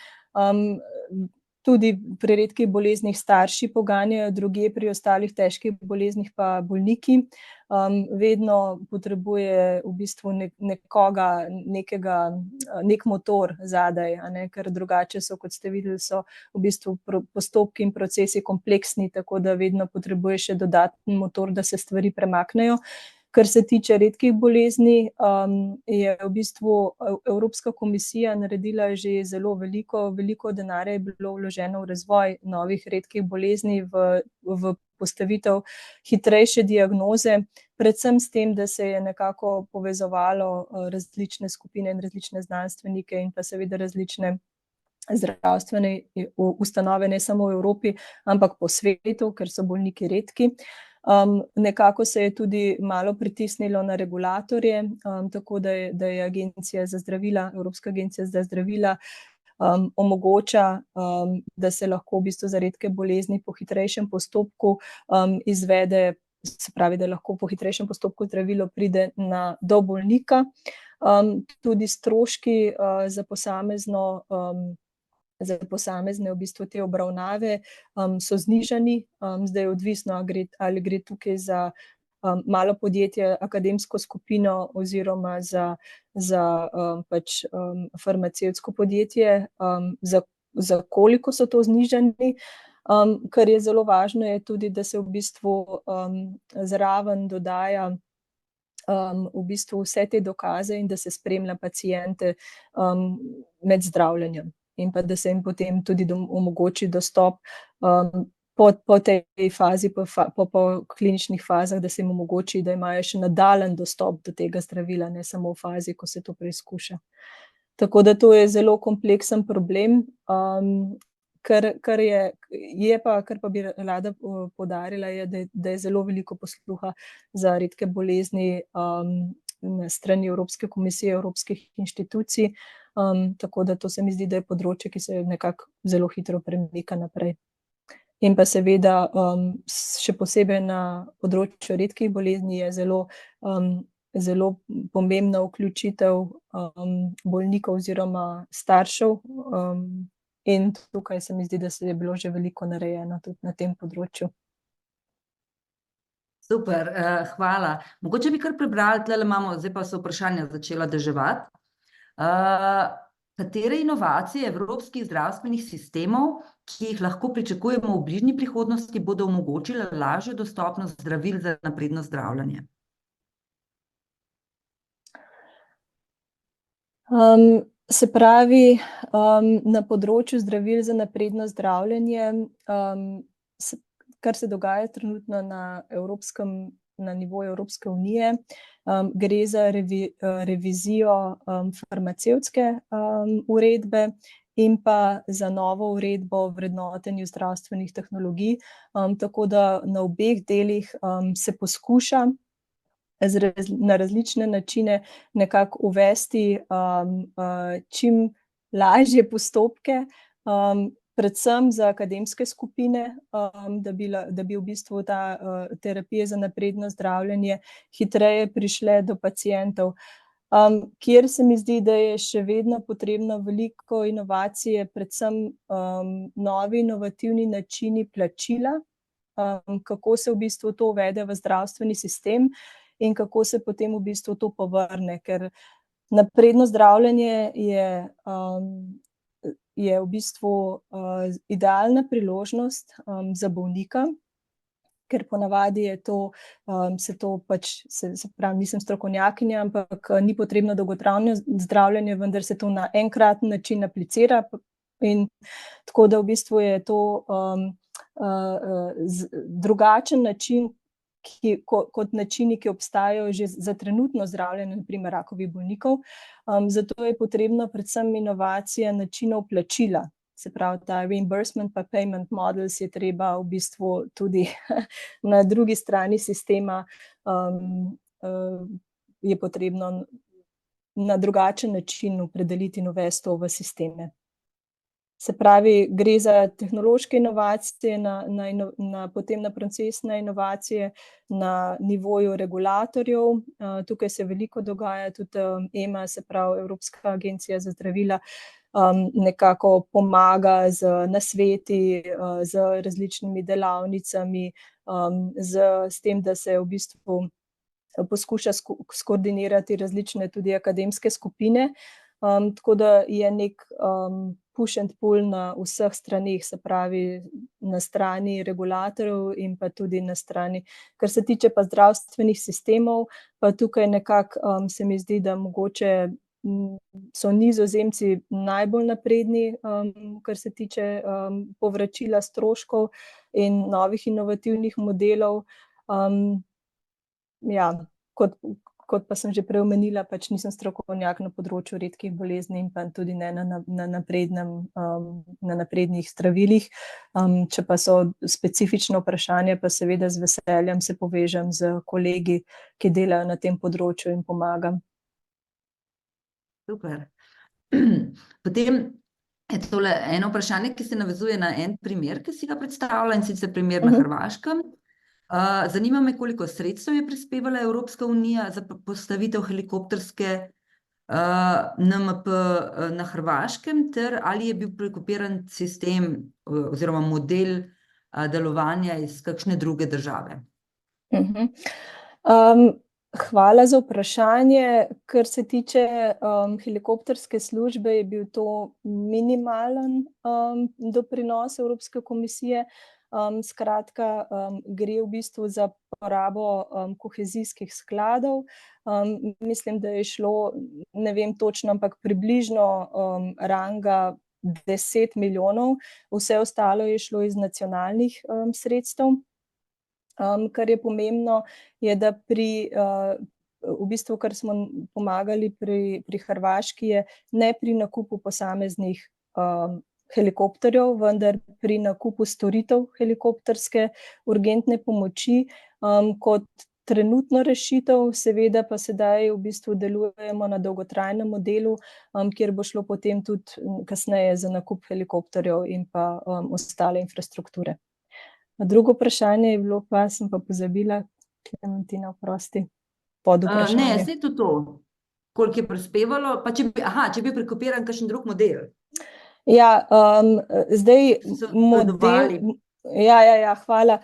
Tudi pri redkih boleznih starši poganjajo, drugje pri ostalih težkih boleznih pa bolniki. Vedno potrebuje v bistvu nek motor zadaj, ker drugače so, kot ste videli, so v bistvu postopki in procesi kompleksni, tako da vedno potrebuje še dodaten motor, da se stvari premaknejo. Kar se tiče redkih bolezni, je v bistvu Evropska komisija naredila že zelo veliko denarja je bilo vloženo v razvoj novih redkih bolezni, v postavitev hitrejše diagnoze, predvsem s tem, da se je nekako povezovalo različne skupine in različne znanstvenike in pa seveda različne zdravstvene ustanove, ne samo v Evropi, ampak po svetu, ker so bolniki redki. Nekako se je tudi malo pritisnilo na regulatorje, tako da je Agencija za zdravila, Evropska agencija za zdravila omogoča, da se lahko v bistvu za redke bolezni po hitrejšem postopku izvede, se pravi, da lahko po hitrejšem postopku zdravilo pride do bolnika. Tudi stroški za posamezne v bistvu te obravnave so znižani. Zdaj je odvisno, ali gre tukaj za malo podjetje, akademsko skupino oziroma za pač farmacevtsko podjetje, za koliko so to znižani. Kar je zelo važno, je tudi, da se v bistvu zraven dodaja v bistvu vse te dokaze in da se spremlja paciente med zdravljenjem. In pa da se jim potem tudi omogoči dostop po tej fazi, po kliničnih fazah, da se jim omogoči, da imajo še nadaljen dostop do tega zdravila, ne samo v fazi, ko se to preizkuša. Tako da to je zelo kompleksen problem, kar pa bi rada poudarila, je, da je zelo veliko posluha za redke bolezni na strani Evropske komisije, evropskih inštitucij, tako da to se mi zdi, da je področje, ki se nekako zelo hitro premika naprej. In pa seveda še posebej na področju redkih bolezni je zelo pomembna vključitev bolnikov oziroma staršev, in tukaj se mi zdi, da se je bilo že veliko narejeno tudi na tem področju. Super, hvala. Mogoče bi kar prebrali, tule imamo, zdaj pa so vprašanja začela deževati. Katere inovacije evropskih zdravstvenih sistemov, ki jih lahko pričakujemo v bližnji prihodnosti, bodo omogočile lažjo dostopnost zdravil za napredno zdravljenje? Se pravi, na področju zdravil za napredno zdravljenje, kar se dogaja trenutno na nivoju Evropske unije, gre za revizijo farmacevtske uredbe in pa za novo uredbo o vrednotenju zdravstvenih tehnologij, tako da na obeh delih se poskuša na različne načine nekako uvesti čim lažje postopke, predvsem za akademske skupine, da bi v bistvu ta terapije za napredno zdravljenje hitreje prišle do pacientov. Kjer se mi zdi, da je še vedno potrebno veliko inovacije, predvsem novi inovativni načini plačila, kako se v bistvu to uvede v zdravstveni sistem in kako se potem v bistvu to povrne, ker napredno zdravljenje je v bistvu idealna priložnost za bolnika, ker ponavadi je to, se pač, se pravi, nisem strokovnjakinja, ampak ni potrebno dolgotrajno zdravljenje, vendar se to na enkraten način aplicira, in tako da v bistvu je to drugačen način, kot načini, ki obstajajo že za trenutno zdravljenje, na primer rakavih bolnikov. Zato je potrebno predvsem inovacija načinov plačila, se pravi, ta reimbursement pa payment models je treba v bistvu tudi na drugi strani sistema, je potrebno na drugačen način opredeliti in uvesti to v sisteme. Se pravi, gre za tehnološke inovacije, potem na procesne inovacije na nivoju regulatorjev. Tukaj se veliko dogaja, tudi EMA, se pravi, Evropska agencija za zdravila, nekako pomaga z nasveti, z različnimi delavnicami, s tem, da se v bistvu poskuša skoordinirati različne tudi akademske skupine, tako da je nek push and pull na vseh straneh, se pravi, na strani regulatorjev in pa tudi na strani, kar se tiče pa zdravstvenih sistemov, pa tukaj nekako se mi zdi, da mogoče so Nizozemci najbolj napredni, kar se tiče povračila stroškov in novih inovativnih modelov. Ja, kot pa sem že prej omenila, pač nisem strokovnjak na področju redkih bolezni in pa tudi ne na naprednih zdravilih. Če pa so specifična vprašanja, pa seveda z veseljem se povežem z kolegi, ki delajo na tem področju in pomagam. Super. Potem je tole eno vprašanje, ki se navezuje na en primer, ki si ga predstavlja, in sicer primer na Hrvaškem. Zanima me, koliko sredstev je prispevala Evropska unija za postavitev helikopterske NMP na Hrvaškem, ter ali je bil prekopiran sistem oziroma model delovanja iz kakšne druge države? Hvala za vprašanje. Kar se tiče helikopterske službe, je bil to minimalen doprinos Evropske komisije. Skratka, gre v bistvu za porabo kohezijskih skladov. Mislim, da je šlo, ne vem točno, ampak približno ranga 10 milijonov. Vse ostalo je šlo iz nacionalnih sredstev. Kar je pomembno, je, da v bistvu, kar smo pomagali pri Hrvaški, je ne pri nakupu posameznih helikopterjev, vendar pri nakupu storitev helikopterske urgentne pomoči kot trenutno rešitev, seveda pa sedaj v bistvu delujemo na dolgotrajnem modelu, kjer bo šlo potem tudi kasneje za nakup helikopterjev in pa ostale infrastrukture. Drugo vprašanje je bilo pa, sem pa pozabila, Klementina, oprosti, podvprašanje. Ne, saj to. Koliko je prispevalo, pa če bi prekopiran kakšen drug model. Ja, zdaj model. Ja, hvala.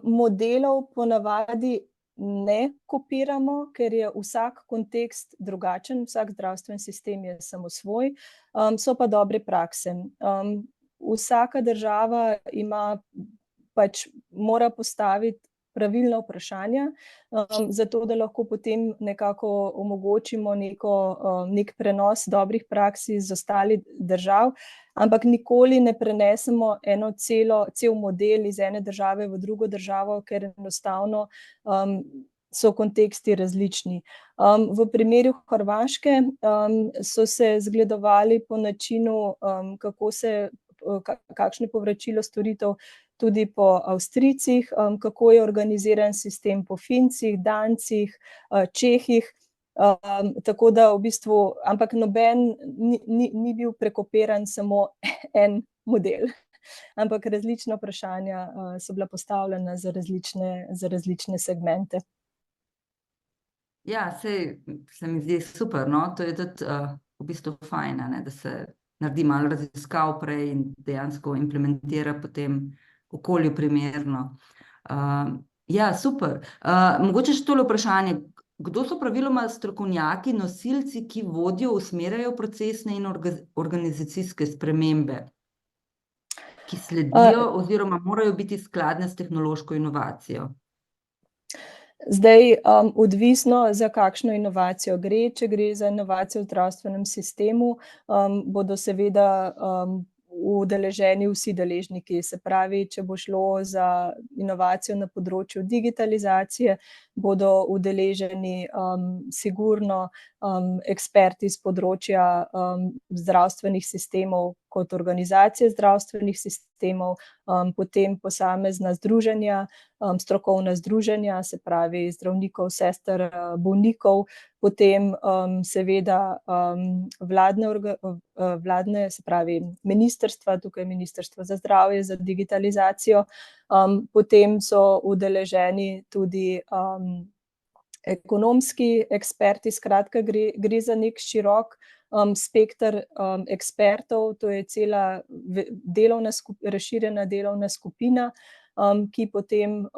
Modelov ponavadi ne kopiramo, ker je vsak kontekst drugačen, vsak zdravstveni sistem je samosvoj, so pa dobre prakse. Vsaka država mora postaviti pravilna vprašanja, zato da lahko potem nekako omogočimo nek prenos dobrih praks iz ostalih držav, ampak nikoli ne prenesemo cel model iz ene države v drugo državo, ker enostavno so konteksti različni. V primeru Hrvaške so se zgledovali po načinu, kakšno povračilo storitev tudi po Avstrijcih, kako je organiziran sistem po Fincih, Dancih, Čehih, tako da v bistvu, ampak noben ni bil prekopiran samo en model, ampak različna vprašanja so bila postavljena za različne segmente. Ja, se mi zdi super, no, to je tudi v bistvu fajn, da se naredi malo raziskav prej in dejansko implementira potem okolju primerno. Ja, super. Mogoče še tole vprašanje. Kdo so praviloma strokovnjaki, nosilci, ki vodijo, usmerjajo procesne in organizacijske spremembe, ki sledijo oziroma morajo biti skladne s tehnološko inovacijo? Zdaj, odvisno, za kakšno inovacijo gre. Če gre za inovacijo v zdravstvenem sistemu, bodo seveda udeleženi vsi deležniki. Se pravi, če bo šlo za inovacijo na področju digitalizacije, bodo udeleženi sigurno eksperti z področja zdravstvenih sistemov kot organizacije zdravstvenih sistemov, potem posamezna združenja, strokovna združenja, se pravi zdravnikov, sester, bolnikov, potem seveda vladne, se pravi ministrstva, tukaj Ministrstvo za zdravje, za digitalizacijo, potem so udeleženi tudi ekonomski eksperti, skratka gre za nek širok spekter ekspertov, to je cela razširjena delovna skupina, ki potem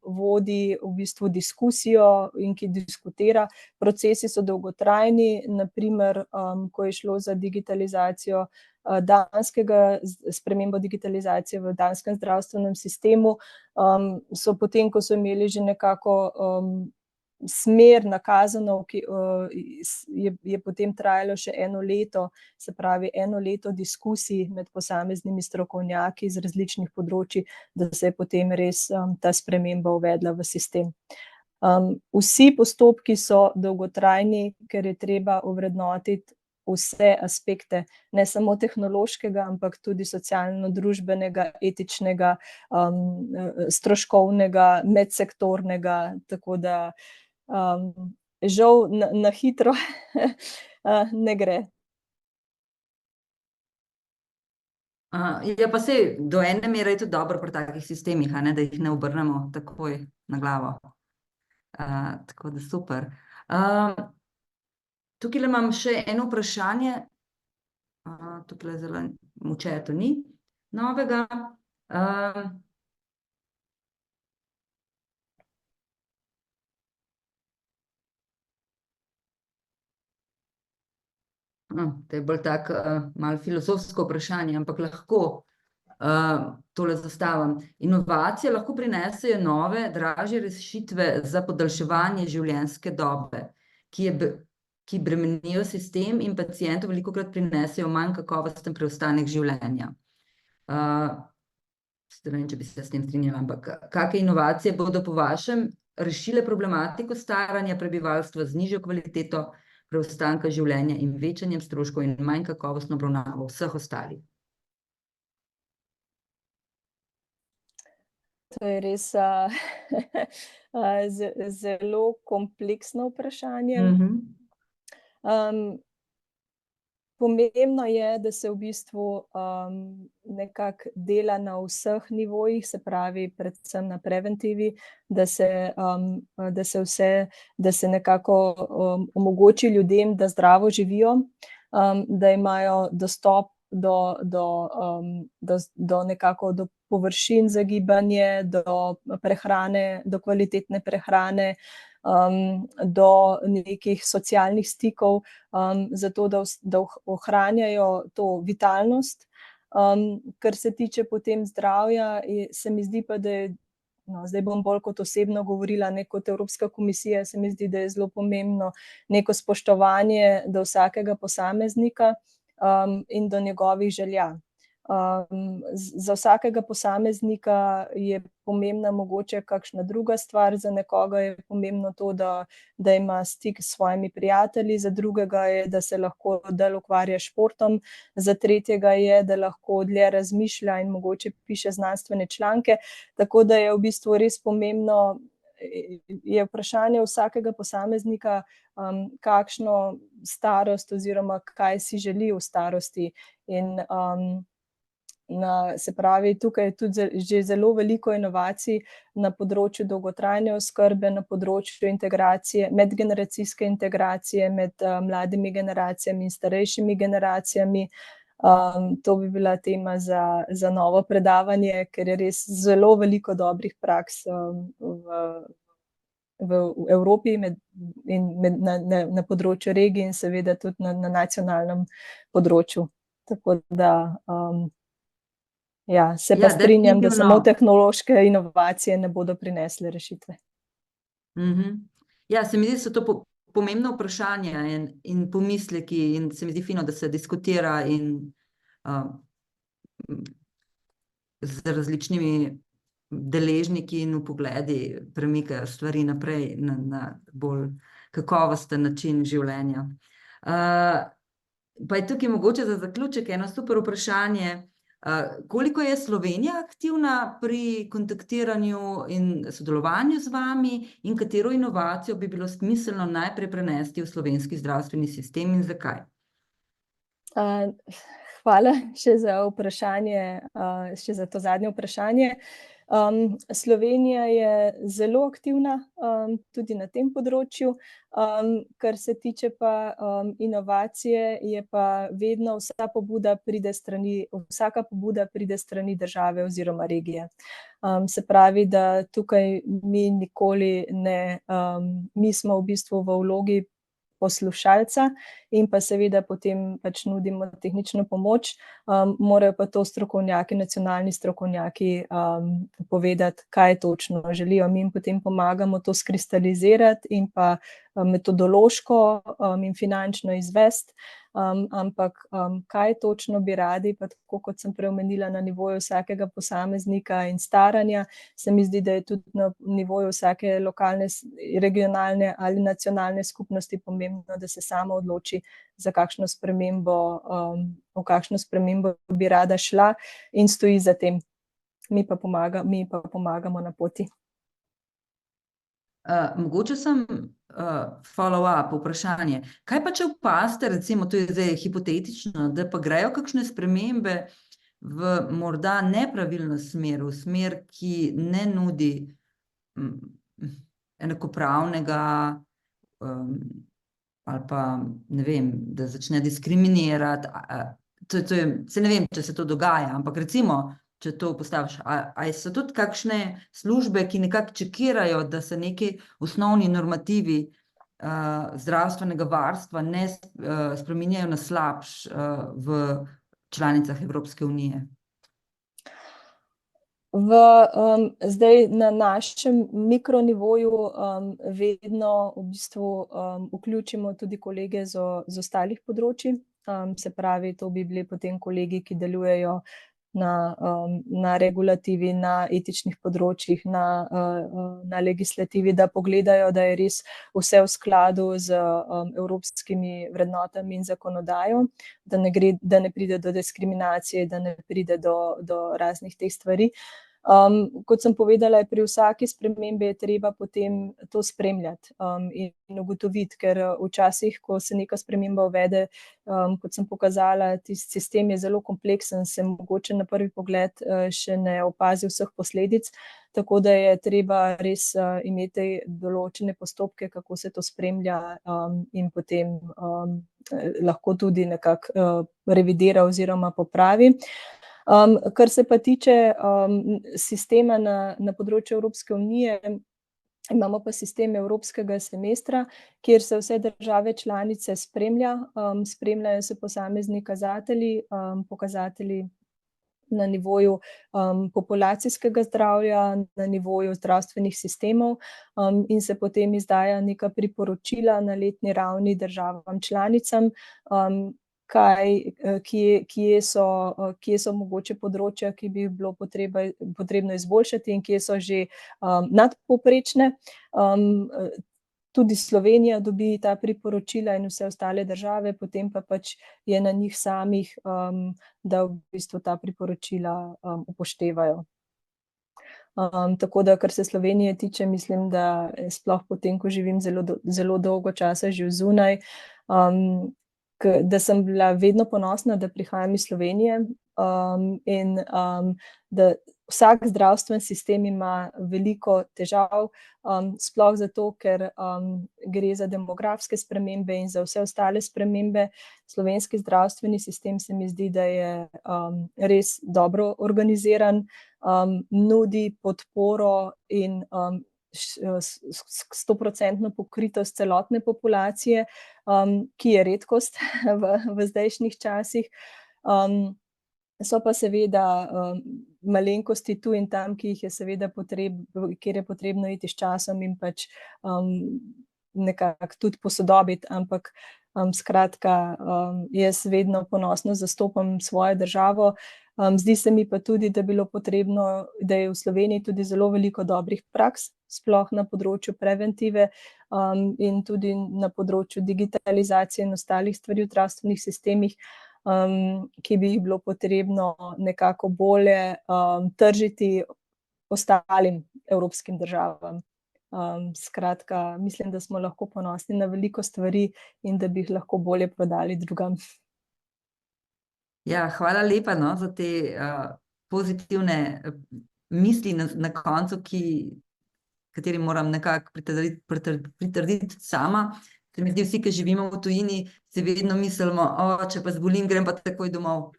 vodi v bistvu diskusijo in ki diskutira. Procesi so dolgotrajni, na primer, ko je šlo za digitalizacijo spremembo digitalizacije v danskem zdravstvenem sistemu, so potem, ko so imeli že nekako smer nakazano, je potem trajalo še 1 leto, se pravi 1 leto diskusij med posameznimi strokovnjaki z različnih področij, da se je potem res ta sprememba uvedla v sistem. Vsi postopki so dolgotrajni, ker je treba ovrednotiti vse aspekte, ne samo tehnološkega, ampak tudi socialno-družbenega, etičnega, stroškovnega, medsektornega, tako da žal na hitro ne gre. Ja, pa saj do ene mere je tudi dobro pri takih sistemih, a ne, da jih ne obrnemo takoj na glavo. Tako da super. Tukaj imam še eno vprašanje. Tukaj zelo v chatu ni novega. To je bolj tak malo filozofsko vprašanje, ampak lahko tole zastavim. Inovacije lahko prinesejo nove, dražje rešitve za podaljševanje življenjske dobe, ki bremenijo sistem in pacientu velikokrat prinesejo manj kakovosten preostanek življenja. Ne vem, če bi se s tem strinjala, ampak kakšne inovacije bodo po vašem rešile problematiko staranja prebivalstva z nižjo kvaliteto preostanka življenja in večanjem stroškov in manj kakovostno obravnavo vseh ostalih? To je res zelo kompleksno vprašanje. Pomembno je, da se v bistvu nekako dela na vseh nivojih, se pravi predvsem na preventivi, da se nekako omogoči ljudem, da zdravo živijo, da imajo dostop do nekako do površin za gibanje, do prehrane, do kvalitetne prehrane, do nekih socialnih stikov, zato da ohranjajo to vitalnost. Kar se tiče potem zdravja, se mi zdi pa, da je, zdaj bom bolj kot osebno govorila, ne kot Evropska komisija, se mi zdi, da je zelo pomembno neko spoštovanje do vsakega posameznika in do njegovih želja. Za vsakega posameznika je pomembna mogoče kakšna druga stvar, za nekoga je pomembno to, da ima stik s svojimi prijatelji, za drugega je, da se lahko dlje ukvarja s športom, za tretjega je, da lahko dlje razmišlja in mogoče piše znanstvene članke, tako da je v bistvu res pomembno, je vprašanje vsakega posameznika, kakšno starost oziroma kaj si želi v starosti. In se pravi, tukaj je tudi že zelo veliko inovacij na področju dolgotrajne oskrbe, na področju integracije, medgeneracijske integracije med mladimi generacijami in starejšimi generacijami. To bi bila tema za novo predavanje, ker je res zelo veliko dobrih praks v Evropi in na področju regij in seveda tudi na nacionalnem področju. Tako da se pa strinjam, da samo tehnološke inovacije ne bodo prinesle rešitve. Ja, se mi zdi, da so to pomembna vprašanja in pomisleki in se mi zdi fino, da se diskutira in z različnimi deležniki in vpogledi premikajo stvari naprej na bolj kakovosten način življenja. Pa je tukaj mogoče za zaključek eno super vprašanje. Koliko je Slovenija aktivna pri kontaktiranju in sodelovanju z vami in katero inovacijo bi bilo smiselno najprej prenesti v slovenski zdravstveni sistem in zakaj? Hvala še za vprašanje, še za to zadnje vprašanje. Slovenija je zelo aktivna tudi na tem področju, kar se tiče pa inovacije, je pa vedno vsaka pobuda pride s strani države oziroma regije. Se pravi, da tukaj mi nikoli ne, mi smo v bistvu v vlogi poslušalca in pa seveda potem pač nudimo tehnično pomoč, morajo pa to strokovnjaki, nacionalni strokovnjaki povedati, kaj točno želijo. Mi jim potem pomagamo to skristalizirati in pa metodološko in finančno izvesti, ampak kaj točno bi radi, pa tako kot sem prej omenila, na nivoju vsakega posameznika in staranja, se mi zdi, da je tudi na nivoju vsake lokalne, regionalne ali nacionalne skupnosti pomembno, da se sama odloči, za kakšno spremembo, v kakšno spremembo bi rada šla in stoji za tem. Mi pa pomagamo na poti. Mogoče sem follow-up vprašanje. Kaj pa če opazite, recimo, to je zdaj hipotetično, da pa grejo kakšne spremembe v morda nepravilno smer, v smer, ki ne nudi enakopravnega ali pa, ne vem, da začne diskriminirati, se ne vem, če se to dogaja, ampak recimo, če to postaviš, ali so tudi kakšne službe, ki nekako čekirajo, da se neki osnovni normativi zdravstvenega varstva ne spreminjajo na slabše v članicah Evropske unije? Zdaj na našem mikronivoju vedno v bistvu vključimo tudi kolege z ostalih področij, se pravi, to bi bili potem kolegi, ki delujejo na regulativi, na etičnih področjih, na legislativi, da pogledajo, da je res vse v skladu z evropskimi vrednotami in zakonodajo, da ne pride do diskriminacije, da ne pride do raznih teh stvari. Kot sem povedala, pri vsaki spremembi je treba potem to spremljati in ugotoviti, ker včasih, ko se neka sprememba uvede, kot sem pokazala, tisti sistem je zelo kompleksen, se mogoče na prvi pogled še ne opazi vseh posledic, tako da je treba res imeti določene postopke, kako se to spremlja in potem lahko tudi nekako revidira oziroma popravi. Kar se pa tiče sistema na področju Evropske unije, imamo pa sistem evropskega semestra, kjer se vse države članice spremljajo se posamezni pokazatelji na nivoju populacijskega zdravja, na nivoju zdravstvenih sistemov in se potem izdaja neka priporočila na letni ravni državam članicam, kje so mogoče področja, ki bi bilo potrebno izboljšati in kje so že nadpovprečne. Tudi Slovenija dobi ta priporočila in vse ostale države, potem pa pač je na njih samih, da v bistvu ta priporočila upoštevajo. Tako da, kar se Slovenije tiče, mislim, da sploh potem, ko živim zelo dolgo časa že zunaj, da sem bila vedno ponosna, da prihajam iz Slovenije in da vsak zdravstven sistem ima veliko težav, sploh zato, ker gre za demografske spremembe in za vse ostale spremembe. Slovenski zdravstveni sistem se mi zdi, da je res dobro organiziran, nudi podporo in 100% pokritost celotne populacije, ki je redkost v zdajšnjih časih. So pa seveda malenkosti tu in tam, ki jih je seveda kjer je potrebno iti s časom in pač nekako tudi posodobiti, ampak skratka, jaz vedno ponosno zastopam svojo državo. Zdi se mi pa tudi, da je v Sloveniji tudi zelo veliko dobrih praks, sploh na področju preventive in tudi na področju digitalizacije in ostalih stvari v zdravstvenih sistemih, ki bi jih bilo potrebno nekako bolje tržiti ostalim evropskim državam. Skratka, mislim, da smo lahko ponosni na veliko stvari in da bi jih lahko bolje prodali drugam. Ja, hvala lepa za te pozitivne misli na koncu, kateri moram nekako pritrditi sama. Se mi zdi, vsi, ki živimo v tujini, si vedno mislimo, če pa zbolim, grem pa takoj domov.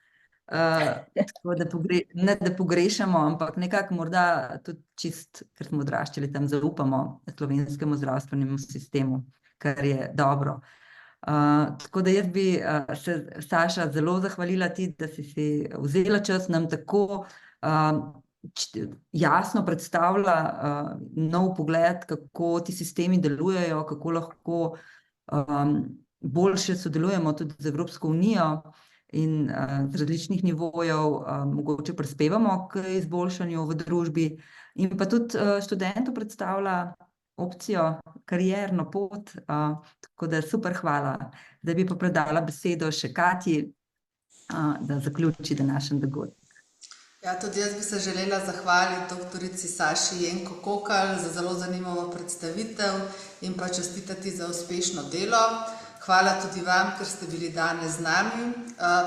Tako da ne da pogrešamo, ampak nekako morda tudi čist, ker smo odraščali tam, zaupamo slovenskemu zdravstvenemu sistemu, kar je dobro. Tako da jaz bi se, Saša, zelo zahvalila ti, da si vzela čas nam tako jasno predstavlja nov pogled, kako ti sistemi delujejo, kako lahko boljše sodelujemo tudi z Evropsko unijo in z različnih nivojev mogoče prispevamo k izboljšanju v družbi, in pa tudi študentu predstavlja opcijo, karierno pot, tako da super, hvala. Zdaj bi pa predala besedo še Katji, da zaključi današnji dogodek. Ja, tudi jaz bi se želela zahvaliti doktorici Saši Jenko Kokalj za zelo zanimivo predstavitev in pa čestitati za uspešno delo. Hvala tudi vam, ker ste bili danes z nami.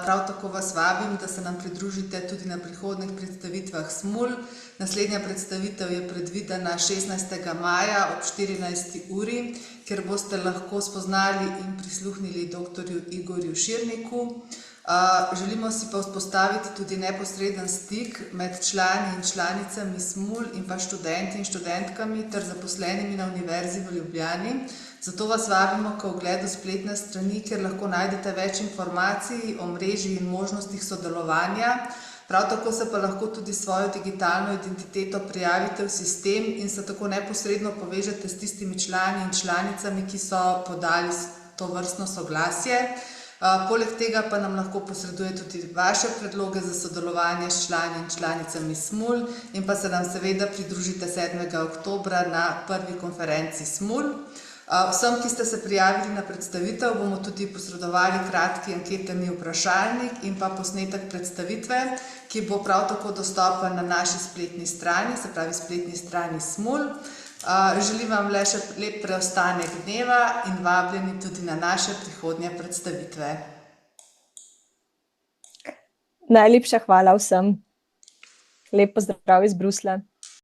Prav tako vas vabim, da se nam pridružite tudi na prihodnjih predstavitvah SMUL. Naslednja predstavitev je predvidena 16. maja ob 14. uri, kjer boste lahko spoznali in prisluhnili doktorju Igorju Širniku. Želimo si pa vzpostaviti tudi neposreden stik med člani in članicami SMUL in pa študenti in študentkami ter zaposlenimi na Univerzi v Ljubljani. Zato vas vabimo k ogledu spletne strani, kjer lahko najdete več informacij o mreži in možnostih sodelovanja. Prav tako se pa lahko tudi svojo digitalno identiteto prijavite v sistem in se tako neposredno povežete s tistimi člani in članicami, ki so podali to vrstno soglasje. Poleg tega pa nam lahko posreduje tudi vaše predloge za sodelovanje s člani in članicami SMUL in pa se nam seveda pridružite 7. oktobra na prvi konferenci SMUL. Vsem, ki ste se prijavili na predstavitev, bomo tudi posredovali kratki anketni vprašalnik in pa posnetek predstavitve, ki bo prav tako dostopen na naši spletni strani, se pravi spletni strani SMUL. Želim vam le še lep preostanek dneva in vabljeni tudi na naše prihodnje predstavitve. Najlepša hvala vsem. Lep pozdrav iz Bruslja.